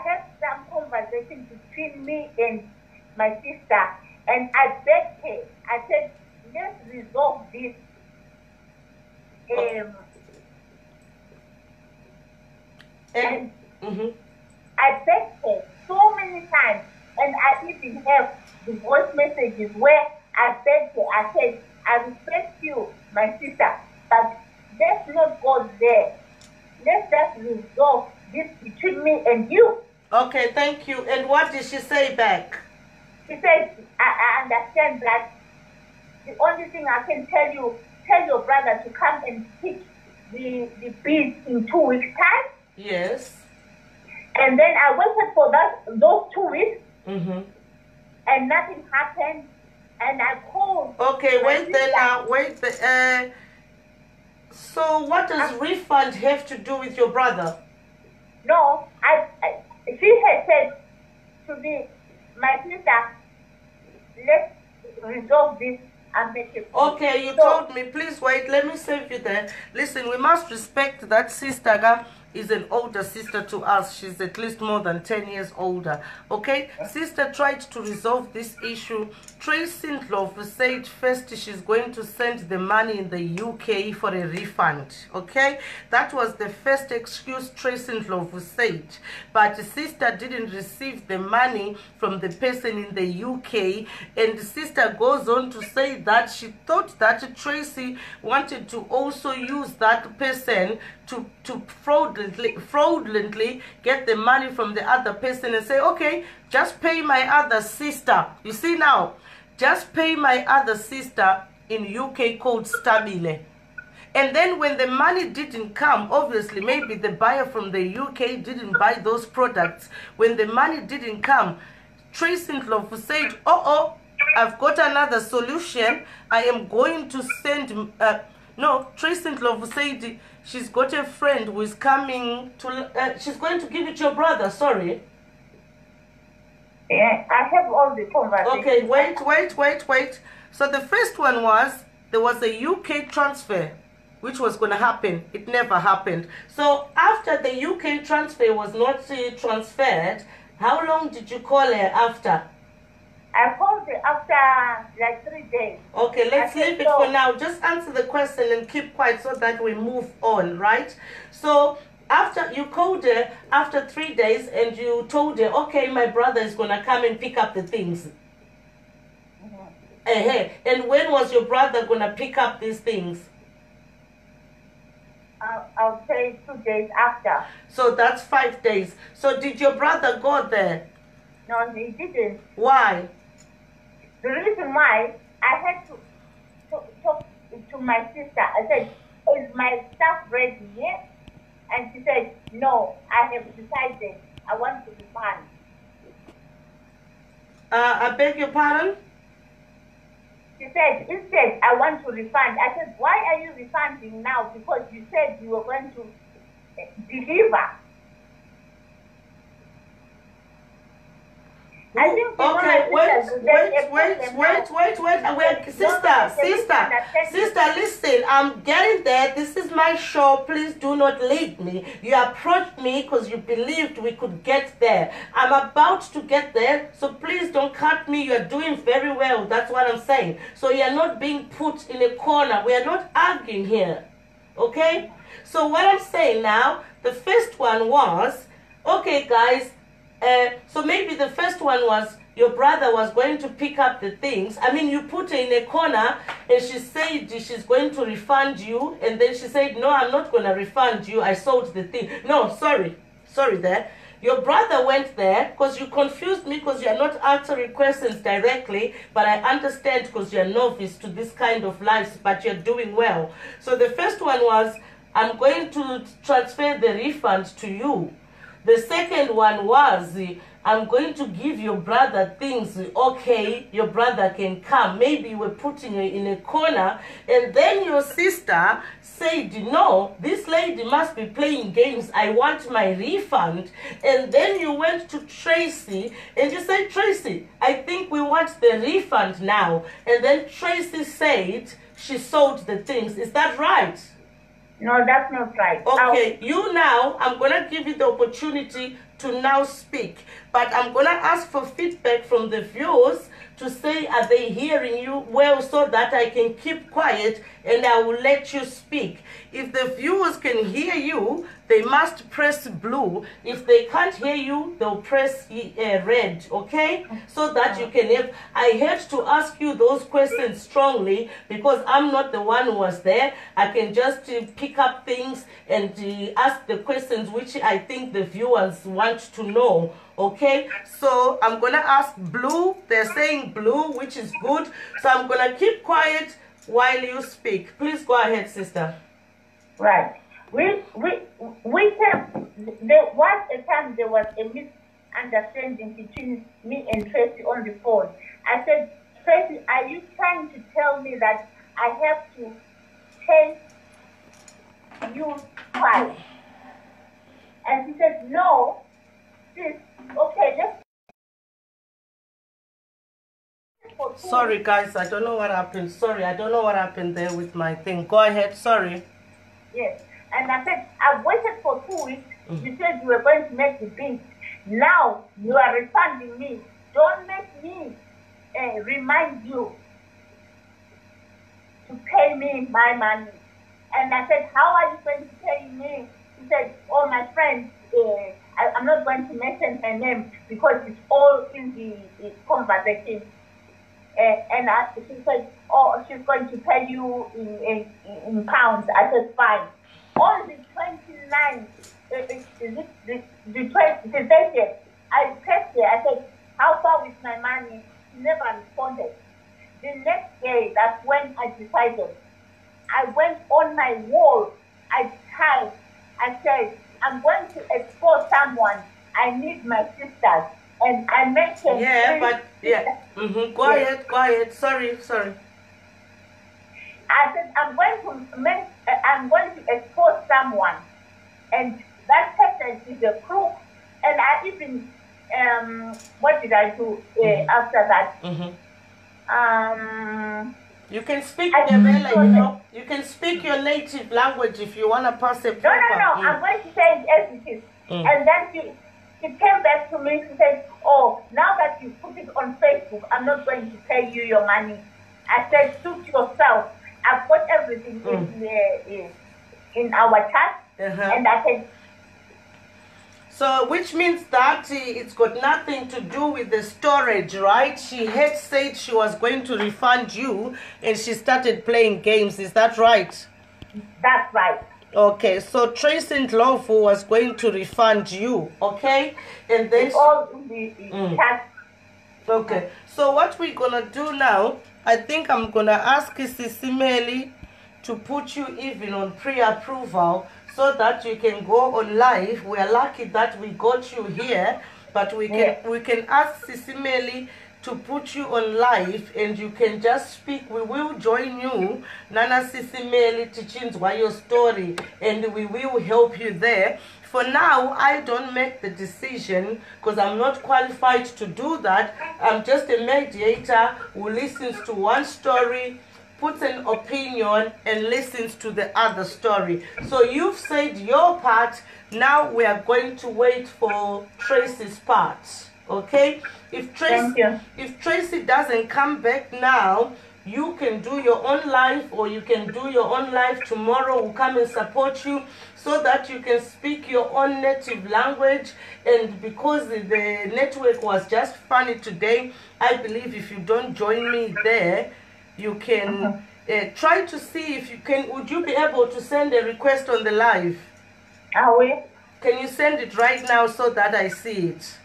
had some conversation between me and my sister, and I begged her. I said, let's resolve this. And I begged her so many times, and I even have the voice messages where I begged her. I said, I respect you, my sister, but let's not go there. Let's just resolve this between me and you. Okay, thank you. And what did she say back? She said, I understand that. The only thing I can tell you, tell your brother to come and pick the beads in 2 weeks' time. Yes. And then I waited for those 2 weeks, and nothing happened. And I called. Okay, wait there now. Wait there. So what does refund have to do with your brother? No, she had said to me, my sister, let's resolve this and make it. Okay, you told me. Please wait. Let me save you there. Listen, we must respect that sister is an older sister to us. She's at least more than 10 years older. Okay? Sister tried to resolve this issue. Tracy Ndlovu said first she's going to send the money in the UK for a refund. Okay? That was the first excuse Tracy Ndlovu said. But sister didn't receive the money from the person in the UK. And sister goes on to say that she thought that Tracy wanted to also use that person to fraudulently get the money from the other person and say, okay, just pay my other sister. You see now, just pay my other sister in UK called Sithabile. And then when the money didn't come, obviously maybe the buyer from the UK didn't buy those products. When the money didn't come, Tracy Ndlovu said, I've got another solution. I am going to send... No, Tracy Ndlovu said she's got a friend who is coming to... she's going to give it to your brother, sorry. Yeah, I have all the conversations. Okay, wait. So the first one was, there was a UK transfer, which was going to happen. It never happened. So after the UK transfer was not transferred, how long did you call her after? I called her after like 3 days. Okay, let's leave it for now. Just answer the question and keep quiet so that we move on, right? So after you called her after 3 days and you told her, okay, my brother is going to come and pick up the things. And when was your brother going to pick up these things? I'll say 2 days after. So that's 5 days. So did your brother go there? No, he didn't. Why? The reason why, I had to talk to my sister. I said, is my stuff ready yet? And she said, no, I have decided I want to refund. I beg your pardon? She said, instead, I want to refund. I said, why are you refunding now? Because you said you were going to deliver. I think okay, wait, sister, listen, I'm getting there. This is my show. Please do not leave me. You approached me because you believed we could get there. I'm about to get there, so please don't cut me. You're doing very well. That's what I'm saying. So you're not being put in a corner. We are not arguing here. Okay? So what I'm saying now, the first one was, okay, guys, so maybe the first one was your brother was going to pick up the things. I mean, you put her in a corner and she said she's going to refund you. And then she said, no, I'm not going to refund you. I sold the thing. No, sorry there. Your brother went there because you confused me because you're not answering questions directly. But I understand because you're novice to this kind of lives, but you're doing well. So the first one was, I'm going to transfer the refund to you. The second one was, I'm going to give your brother things. Okay, your brother can come. Maybe you were putting her in a corner. And then your sister said, no, this lady must be playing games. I want my refund. And then you went to Tracy and you said, Tracy, I think we want the refund now. And then Tracy said she sold the things. Is that right? No, that's not right. Okay, you now, I'm going to give you the opportunity to now speak. But I'm going to ask for feedback from the viewers to say, are they hearing you well, so that I can keep quiet and I will let you speak. If the viewers can hear you, they must press blue. If they can't hear you, they'll press red, okay? So that you can have, I had to ask you those questions strongly because I'm not the one who was there. I can just pick up things and ask the questions which I think the viewers want to know. Okay, so I'm gonna ask blue. They're saying blue, which is good. So I'm gonna keep quiet while you speak. Please go ahead, sister. Right. There was a time there was a misunderstanding between me and Tracy on the phone. I said, Tracy, are you trying to tell me that I have to pay you twice? And she said, no, sis. Okay, let's... Sorry, guys, I don't know what happened. Sorry, I don't know what happened there with my thing. Go ahead, sorry. Yes, and I said, I've waited for 2 weeks. You said you were going to make the bid. Now you are refunding me. Don't make me remind you to pay me my money. And I said, how are you going to pay me? He said, oh, my friend, I'm not going to mention her name because it's all in the conversation. And she said, oh, she's going to pay you in pounds. I said, fine. On the 29th, the 30th, I texted her. I said, how far with my money? She never responded. The next day, that's when I decided. I went on my wall. I typed. I said, I'm going to expose someone. I need my sisters. And I mentioned... Yeah, but... Yeah. Go ahead. Sorry. I said, I'm going to expose someone. And that person is a crook. And I even... what did I do after that? You can speak Ndebele, you can speak your native language if you want to pass it proper. No. I'm going to say it as it is. And then she came back to me. She said, oh, now that you put it on Facebook, I'm not going to pay you your money. I said, suit yourself. I've got everything in our chat. And I said, so, which means that it's got nothing to do with the storage, right? She had said she was going to refund you and she started playing games. Is that right? That's right. Okay, so Tracy Ndlovu was going to refund you, okay? And then... It's all in the chat. Okay, so what we're going to do now, I think I'm going to ask Sithabile to put you even on pre-approval so that you can go on live. We are lucky that we got you here, but we can ask Sithabile to put you on live and you can just speak. We will join you, Nana Sithabile, Tichinzwa, your story, and we will help you there. For now, I don't make the decision because I'm not qualified to do that. I'm just a mediator who listens to one story, puts an opinion, and listens to the other story. So you've said your part. Now we are going to wait for Tracy's part. Okay? If Tracy doesn't come back now, you can do your own live, or you can do your own live tomorrow. We'll come and support you so that you can speak your own native language. And because the network was just funny today, I believe if you don't join me there, you can try to see if you can. Would you be able to send a request on the live? Are we? Can you send it right now so that I see it?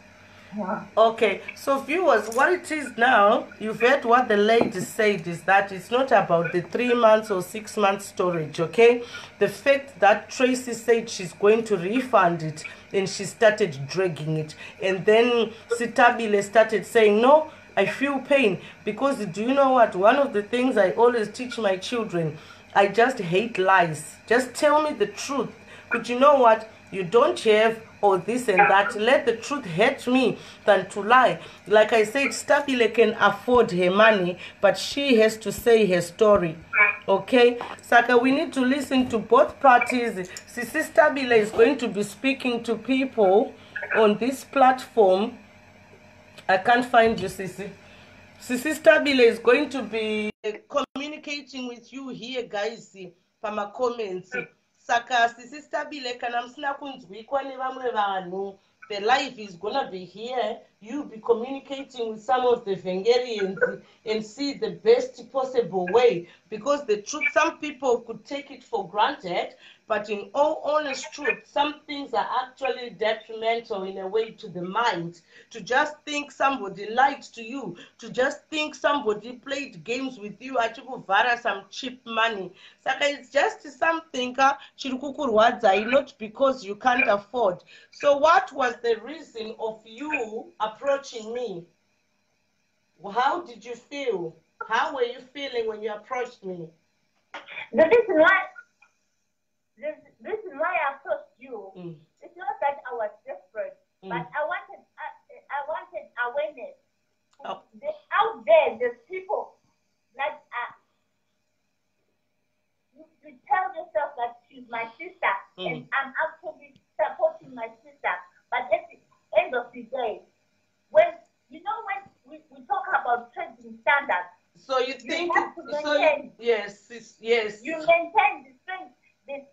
Yeah. Okay, so viewers, what it is now, you've heard what the lady said, is that it's not about the 3 months or 6 months storage, okay? The fact that Tracy said she's going to refund it, and she started dragging it, and then Sithabile started saying, no, I feel pain, because do you know what? One of the things I always teach my children, I just hate lies. Just tell me the truth. But you know what? You don't have or this and that. Let the truth hurt me than to lie. Like I said, Sithabile can afford her money, but she has to say her story. Okay? Saka, we need to listen to both parties. Sithabile is going to be speaking to people on this platform. I can't find you, Sisi. Sithabile is going to be communicating with you here, guys, from my comments. Saka, Sithabile, kana msina kunzwikwa ne vamwe vanhu. The life is gonna be here. You'll be communicating with some of the Vengerians and see the best possible way. Because the truth, some people could take it for granted, but in all honest truth, some things are actually detrimental in a way to the mind. To just think somebody lied to you, to just think somebody played games with you, achikuvhara some cheap money. Saka, it's just something chirikukurwadzai, not because you can't afford. So what was the reason of you approaching me? How did you feel? How were you feeling when you approached me? The reason why I approached you, it's not that I was desperate, but I wanted awareness. Oh. Out there, there's people that you tell yourself that she's my sister, and I'm actually supporting my sister. But at the end of the day, when we talk about trading standards, so you think have to maintain, yes. You maintain the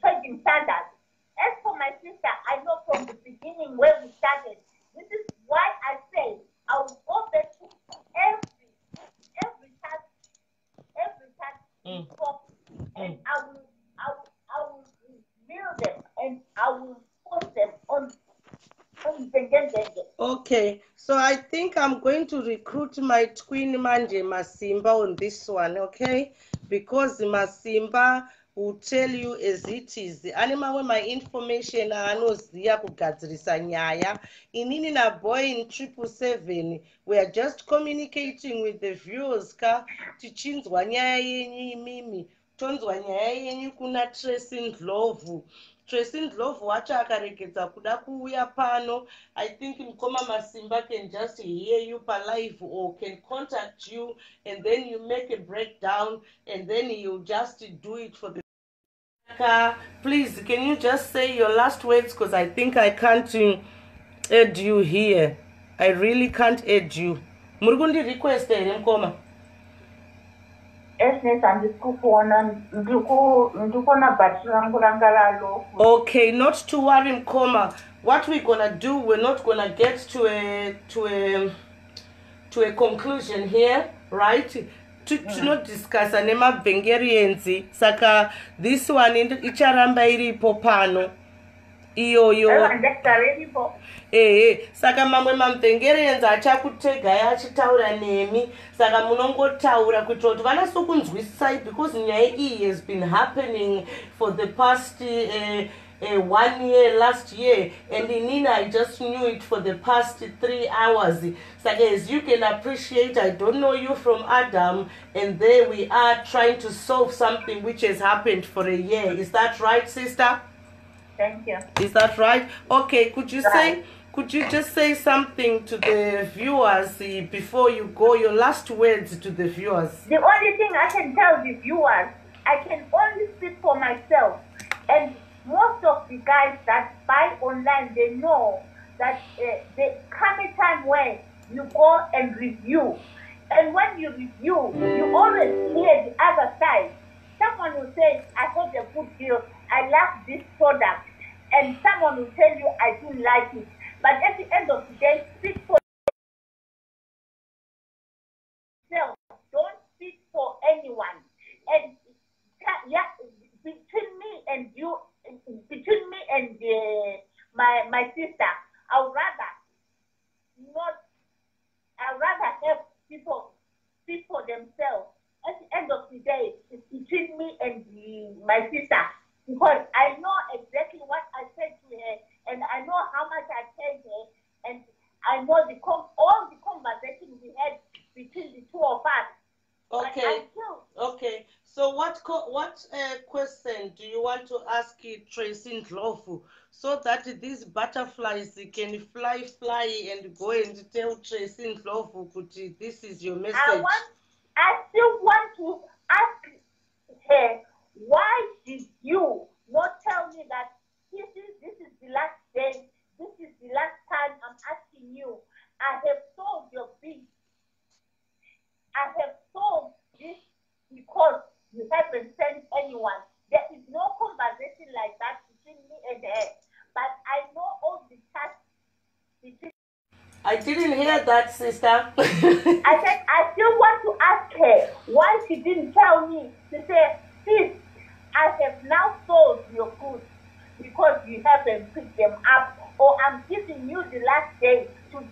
trading standards. As for my sister, I know from the beginning where we started. This is why I say I will go back to every task and I will build them and I will post them on the Okay, so I think I'm going to recruit my twin Manje Masimba on this one, okay? Because Masimba will tell you as it is. Anima my information anoziya kugadzirisa nyaya. Inini na Boeing777, we are just communicating with the viewers ka tichinzwa nyaya yenyu imimi. Tonzwa nyaya yenyu kuna Tracy Ndlovu. Tracy Ndlovu wacho akaregedza kuda kuuya pano. I think Mkoma Masimba can just hear you per live or can contact you, and then you make a breakdown, and then you just do it for the please, can you just say your last words, because I think I can't add you here. I really can't add you. Murugundi request Mkoma. Okay, not to worry, Mkoma. What we're gonna do, we're not gonna get to a conclusion here, right? To not discuss anema Vengerians. Saka this one icharamba iripo pano. Saka mamwe mamvengerians achakutega yachitaura nemi. Saka munongotaura kuitira kuti vanasokunzwisisai, because nyaya iyi has been happening for the past 1 year, last year, and in Nina I just knew it for the past 3 hours. So as you can appreciate, I don't know you from Adam, and there we are trying to solve something which has happened for a year. Is that right, sister? Thank you. Is that right? Okay, could you just say something to the viewers before you go, your last words to the viewers? The only thing I can tell the viewers, I can only speak for myself. And most of the guys that buy online, they know that there come a time where you go and review. And when you review, you always hear the other side. Someone will say, I had a good deal, I like this product. And someone will tell you, I didn't like it. But at the end of the day, speak for yourself. Don't speak for anyone. And yeah, between me and you, between me and my sister, I'd rather have people speak for themselves. At the end of the day, it's between me and my sister, because I know exactly what I said to her, and I know how much I paid her, and I know all the conversations we had between the two of us. Okay. Okay. So what question do you want to ask Tracy Ndlovu so that these butterflies can fly and go and tell Tracy Ndlovu this is your message? I still want to ask her, why did you not tell me that this is the last day, this is the last time I'm asking you. I have sold your beef. I have sold this because you haven't sent anyone. There is no conversation like that between me and her. But I know all the chats between. I didn't hear that, sister. I said, I still want to ask her why she didn't tell me to say, sis, I have now sold your goods because you haven't picked them up, or I'm giving you the last day to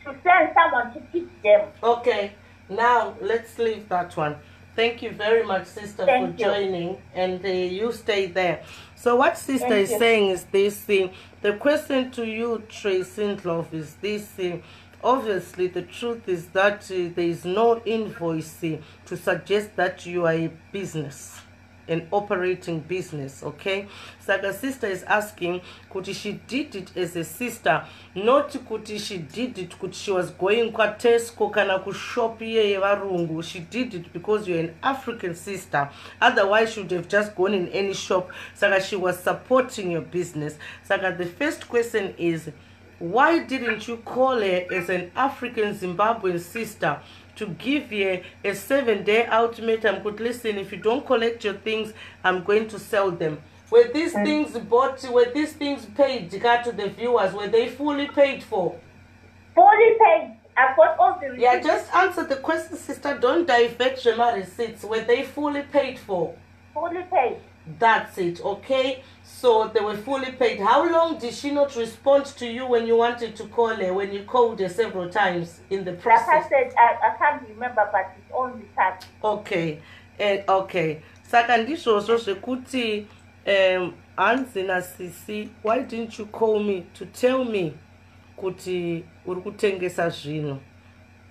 send someone to pick them. Okay, now let's leave that one. Thank you very much, sister, for joining, and you stay there. So what sister is saying is this thing. The question to you, Tracy Ndlovu, is this thing. Obviously, the truth is that there is no invoice to suggest that you are a business, an operating business, okay? So the sister is asking, could she did it as a sister, not could she did it, could she was going kwa Tesco kana ku shop ye varungu. She did it because you're an African sister. Otherwise, she would have just gone in any shop. So she was supporting your business. So the first question is, why didn't you call her as an African Zimbabwean sister to give you a 7-day ultimatum? Could listen, if you don't collect your things, I'm going to sell them. Were these things bought, were these things paid to the viewers? Were they fully paid for? Fully paid. I've got all the receipts. Yeah, just answer the question, sister. Don't divert my receipts. Were they fully paid for? Fully paid. That's it, okay? So they were fully paid. How long did she not respond to you when you wanted to call her, when you called her several times in the process? Like I said, I can't remember, but it's on the chat. Okay. Okay. Sakandisho so sekuti Anzina Sisi, why didn't you call me to tell me kuti urikutengesa zvino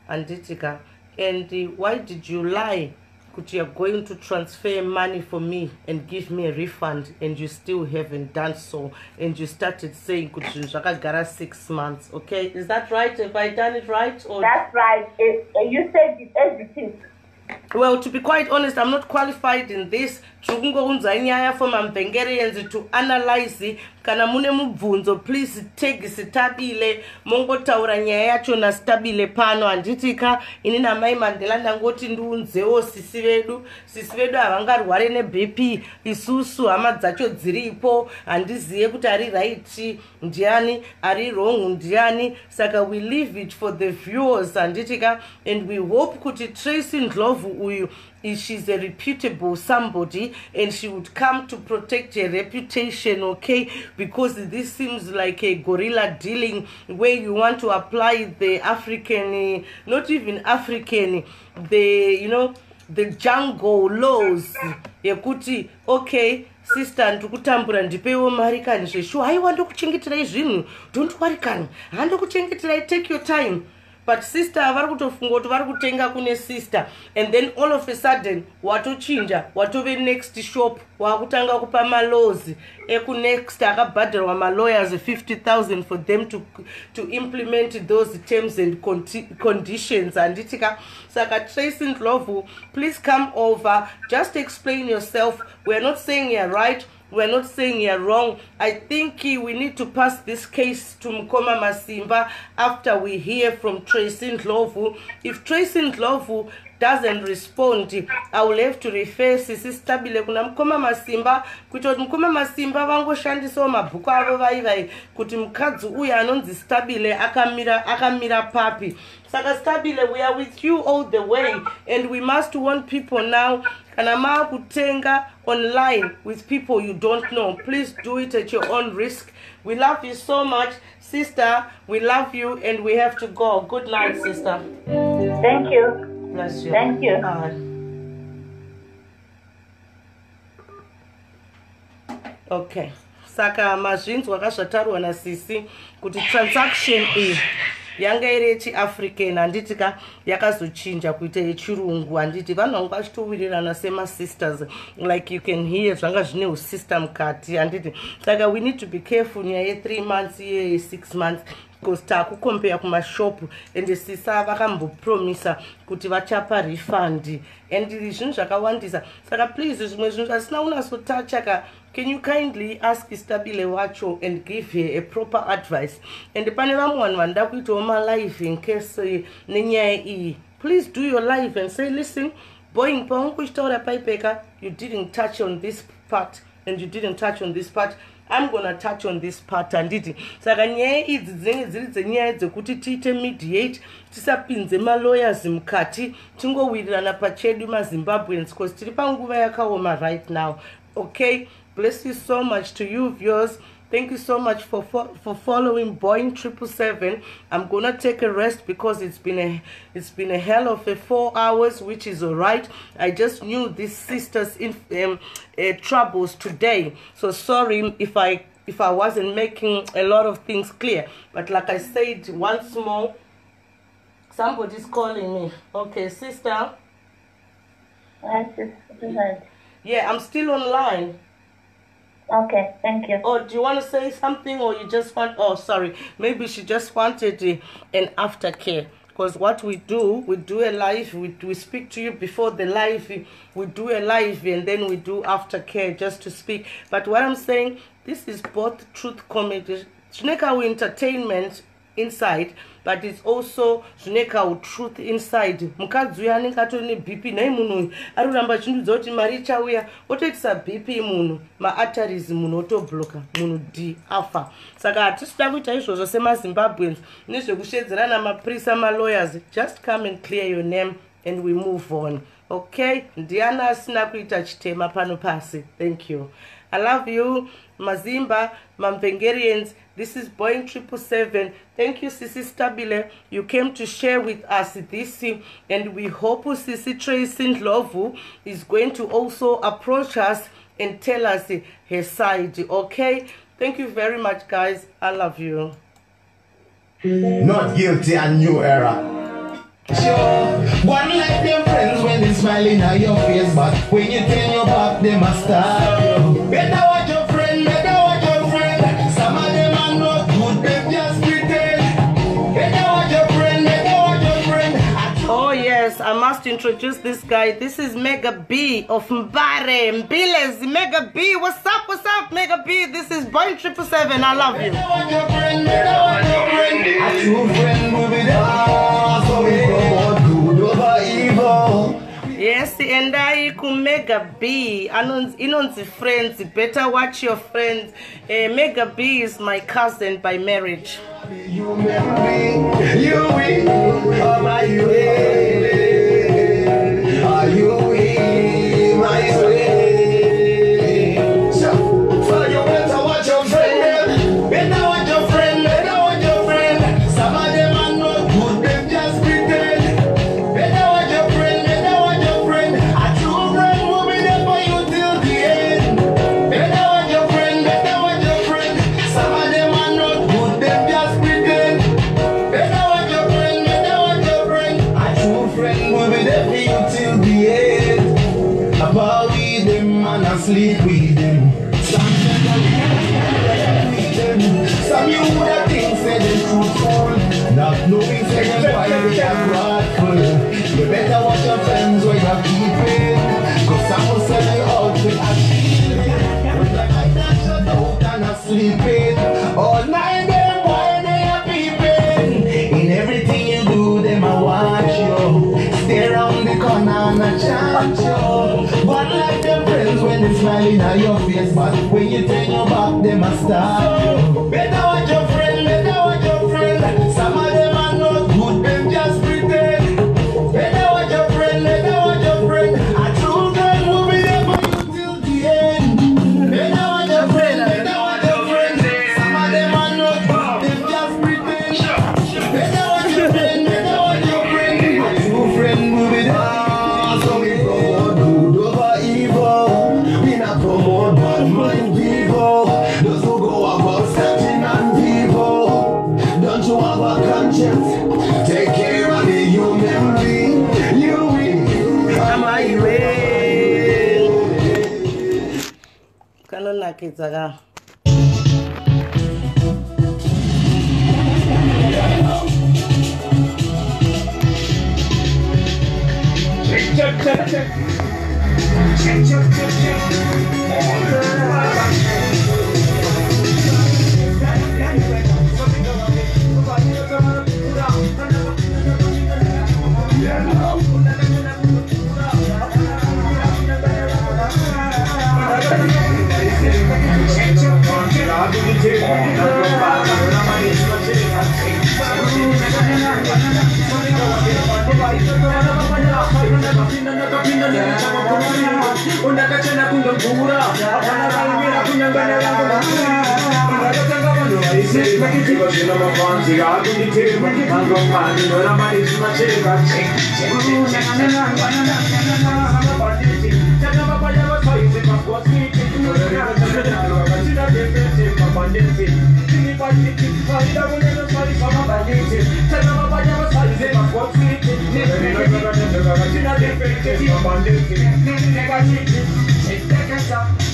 anditika, and why did you lie kuti you're going to transfer money for me and give me a refund, and you still haven't done so, and you started saying kuti zvakagara 6 months? Okay, is that right? Have I done it right? Or that's right. You said it everything. Well, to be quite honest, I'm not qualified in this. From Hungarians to analyze kana mune mubvunzo, please take Sithabile mongo taura nyaya yacho na Sithabile pano anditika inina mai Mandela ndangoti ndiunzewo sisi vedu havangarware neBP, isusu hama dzacho dziripo handiziye kuti ari right ndiani ari wrong ndiani. Saka we leave it for the viewers anditika, and we hope kuti Tracy Ndlovu uyu she's a reputable somebody and she would come to protect her reputation, okay? Because this seems like a guerrilla dealing where you want to apply the African, not even African, the jungle laws. Yekuti, okay, sister, ndikutambura ndipewo mari kani zveshu haiwa ndokuchengetera izvinhu, don't worry kani, handikuchengetera, take your time. but sister vari kutofunga kuti vari kutenga kune sister, and then all of a sudden watochinja watove next shop wakutanga kupa malozi ekunext akabhadharwa malawyers 50,000 for them to implement those terms and conditions. Anditika saka Tracy Ndlovu, please come over, just explain yourself. We're not saying you're right, we're not saying you're wrong. I think we need to pass this case to Mkoma Masimba after we hear from Tracy Ndlovu. If Tracy Ndlovu doesn't respond, I will have to refer Sithabile kuna Mkoma Masimba kuti Mkoma Masimba vangoshandisa mabhuku avo vaivai kuti mukadzi uyu anonzi Sithabile akamira papi. Saka Sithabile, we are with you all the way, and we must warn people now. Kana maa kutenga online with people you don't know, please do it at your own risk. We love you so much, sister. We love you, and we have to go. Good night, sister. Thank you. Bless you. Thank you. Okay. Saka mazvinzi wakazvatarwa na sisi kuti transaction iyi yanga iri yechiafrican, handitika yakazochinja kuita yechirungu. Handiti vanhu vangu vachitowirirana semasisters, like you can hear zvanga zvine usister mukati. Handiti saka we need to be careful nyaya ye3 months ye 6 months, because takukompare kumashop and sisa vakambopromisa kuti vachapa refund and zvinhu zvakawandisa. Saka please zvimwe zvinhu zvisina unasotacha, can you kindly ask Sithabile wacho and give her a proper advice? And pane vamwe vanhu vanoda kuitawo malive in case nenyaya iyi. Please do your live and say, listen, Boeing paunkuchitaura paipeka, you didn't touch on this part and you didn't touch on this part. I'm gonna touch on this part. Anditi saka nyaya idzi dzinenge dziri dzenyaya dzekuti tiite mediate, tisapinze malawyers mukati, tingowirirana pachedu maZimbabweans because tiri panguva yakaoma right now. Okay, bless you so much to you viewers. Thank you so much for following Boeing777. I'm gonna take a rest because it's been a hell of a 4 hours, which is alright. I just knew these sisters in troubles today, so sorry if I wasn't making a lot of things clear. But like I said once more, somebody's calling me. Okay, sister. Yeah, I'm still online. Okay, thank you. Oh, do you want to say something, or you just want... Oh, sorry. Maybe she just wanted an aftercare. Because what we do a live, we speak to you before the live, we do a live, and then we do aftercare just to speak. But what I'm saying, this is both truth comedy, entertainment inside, but it's also truth inside. Mukadzi uya anenge atori BP nai munhu ari kuramba chindudza kuti mari ichauya otoitisa BP munhu maarteries munhu otobloka munhu afa. Saka hatisida kuita izvozvo semaZimbabweans nezvekushedzerana maprisa malawyers. Just come and clear your name and we move on. Okay, ndiana asina kuita chitema pano pasi. Thank you. I love you, Mazimba, Mamvengerians. This is Boeing777. Thank you, Sithabile. You came to share with us this, and we hope Sisi Tracy Ndlovu is going to also approach us and tell us her side. Okay? Thank you very much, guys. I love you. Not guilty and new era. Sure, one like them friends when they smiling at your face, but when you turn your back, they must stab you. Better watch your friend, better watch your friend. Some of them are not good, they just pretend. Better watch your friend, better watch your friend. Oh yes, I must introduce this guy. This is Mega B of Mbare, Mbiles. Mega B, what's up, Mega B? This is Boeing777. I love you. Better watch your friend, better watch your friend. A true friend will be there, so we promote good over evil. Yes, and I could Mega B. Inonzi friends, better watch your friends. Mega B is my cousin by marriage. You marry me, you will. How are you? Are you my way? So you better watch your friend. Better watch your friend. Better watch your friend. Some of them are not good, they just pretend. Better watch your friend. Better watch your friend. A true friend will be there for you till the end. Better watch your friend. Better watch your friend. Some of them are not good, they just pretend. Better watch your friend. Better watch sleep with them. Sometimes I with them. Some you would have think say them truthful, not knowing say them why they are wrathful. You better watch your friends where you're keeping, cause some will sell you out to a shield. When the night that shut out and are sleeping, all night them why they are peeping. In everything you do, them I watch you. Stay around the corner and I chant you. But like them friends when they smiling at your face, but when you turn your back, them a stab you. Better watch your friend, better watch your friend. Some of them are not good, them just pretend. Better watch your friend, better watch your friend. A true friend will be there for you till the end. Better watch your friend, better watch your friend. Some of them are not good, them just pretend. Better watch your friend, better watch your friend. A true friend will be there. So we promote good over evil. We not promote bad mind people. Those who go about setting on people. Don't you have a conscience? Take care of the human being. You will. Am I real? Kanona kitsaga. Check.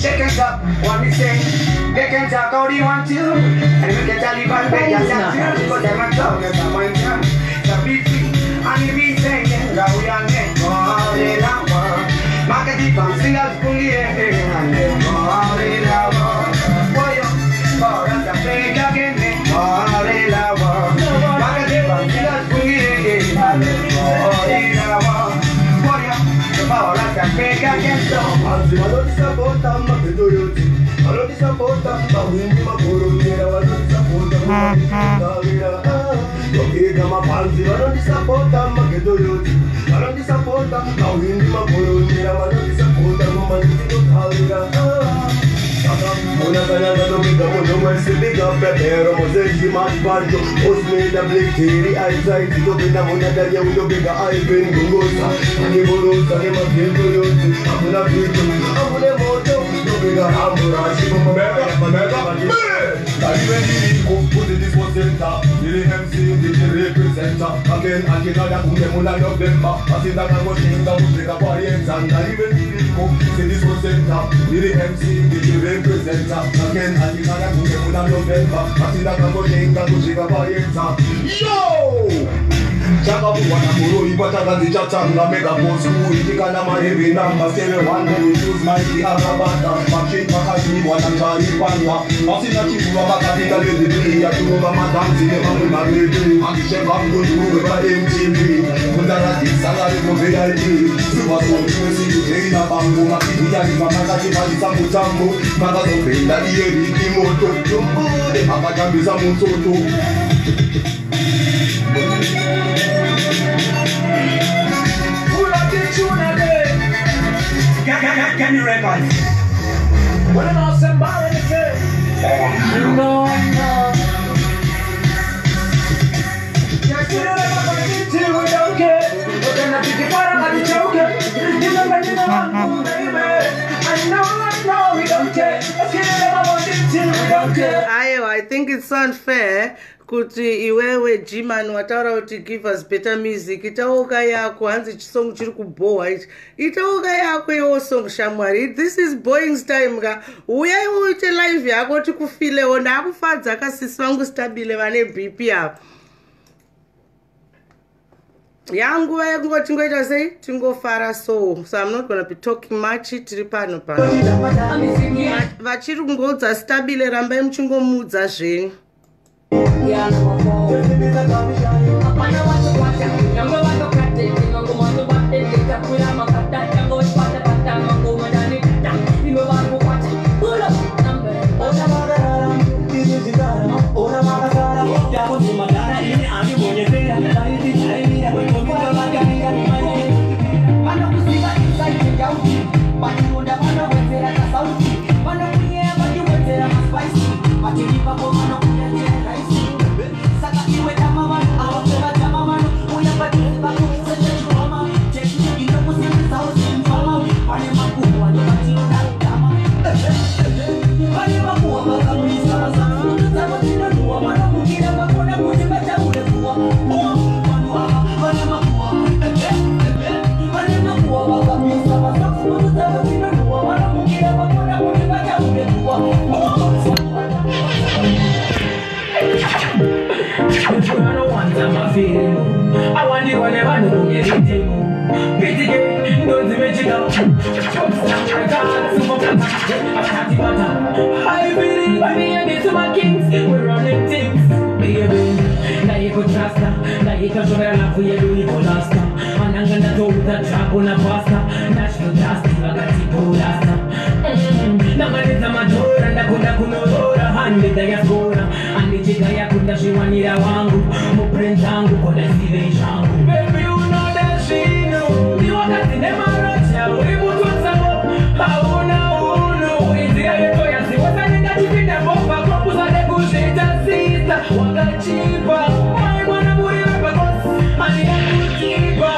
Check us up, what we say. They can talk how they want to, and we can tell you about the best because they're my talk, and I'm my tongue. So be free, and you be saying that we are next all in our world. Market it from singers, fully and then all in our world. Boy, for us to play again, all in our world. Market it from singers, fully and then all in our world. Boy, for us to play again, so I don't support them, I do you. I don't support them, but we need my guru. I don't support them, okay, come up, I don't support them, I do you. I don't support them, but we need my guru. I don't support them, I do you. Una canada do big up, no one say big up, prepare, Moses, much bad. Post made a blick, the eyesight, to be the one that you will be the eye pin, Gungosa, and you will lose, and you must get to you. I'm gonna be to I'm gonna moto, no bigger hamburger, she from America, put this was center, the MC, the representer. Again, I can't have November. I see that I was in the music of audience, and I even see this was center, the MC, the representer. Again, I can't have November. I see that I was in the music of audience. Yo! Chaka wana muro ipata the chatanga mega post school itikana ma heavy number 7 one day use my arabata machine makashi wana kari panda asina chifu abakatika lady ya tuwa madanzi ne mamu magede akishe bango tuwe ba MTV kundara salary ko VIP super so music teina bango makidi ya makati mali samu tambo magazo penda iye rikimoto tumbode abakambisa mutoto. Can you record? What an awesome bar in the face. No. Yes, you know what I'm going to do, we don't care. We're going to pick it apart, I'm not joking. You know, baby. I know, we don't care. Let's get it up, we don't care. I think it's unfair kuti iwewe Jiman wataura kuti give us better music itauka yako hanzi chisong chiri kubohwa ichi itauka yako yewo song shamwari. This is Boeing's time ka uyai uite live yako tikufilewo ndakufadza akasisi vangu Sithabile vane BP yapo yangu yangu tingoita sei tingofara so I'm not going to be talking much tiri pano pano vachiri kungodza Sithabile rambai muchingomudza zvenyu. I want you whenever you get anything. Get it, don't you make it up. I believe I mean these my kings. We're running things, baby. Now you could trust her. Now you can show her love for you, you could ask her. And I'm gonna do that trap on a pasta. National justice, I got it to last her. Now my little major and I could have no hand with the Yaskora. And the chica Yakunda, she wanted a wangu. Baby, you know that she knew. You want that in the marriage, we would do some more. How now, is the other toy? I see what's in that you think that both are couples are the good shit and sister. What got cheaper? I wanna put it up a bus. I need a good cheaper.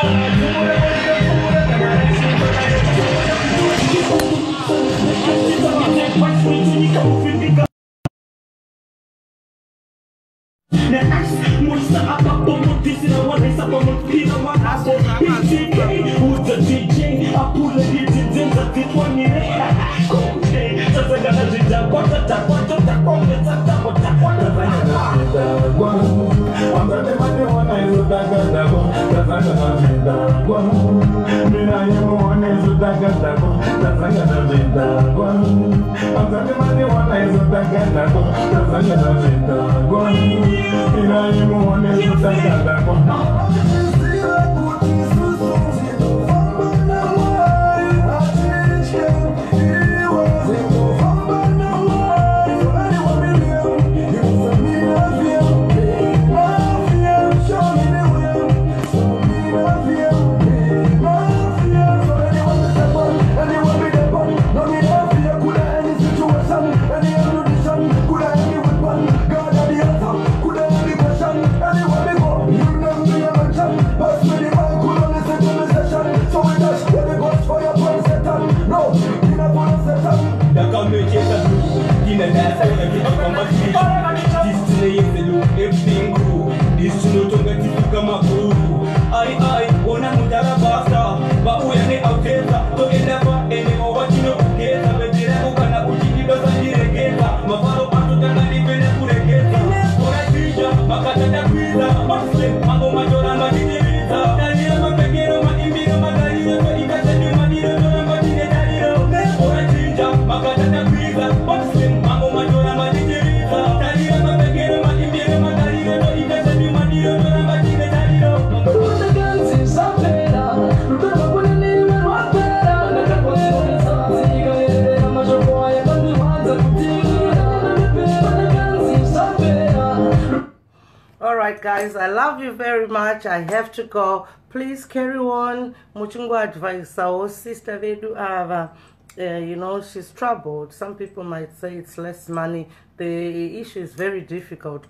Guys, I love you very much. I have to go. Please carry on. Muchungu advice our sister Vedu Ava. You know, she's troubled. Some people might say it's less money. The issue is very difficult.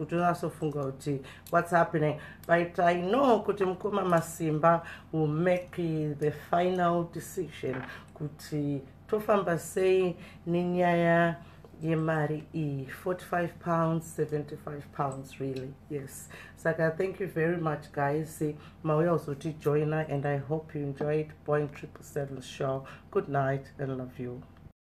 What's happening? But I know Kuti Mkuma Masimba will make the final decision. Kuti Tofamba say Ninyaya yemari £45, £75 really. Yes. Saka, thank you very much guys. Mawe also to join her, and I hope you enjoyed Boeing 777 show. Good night and love you.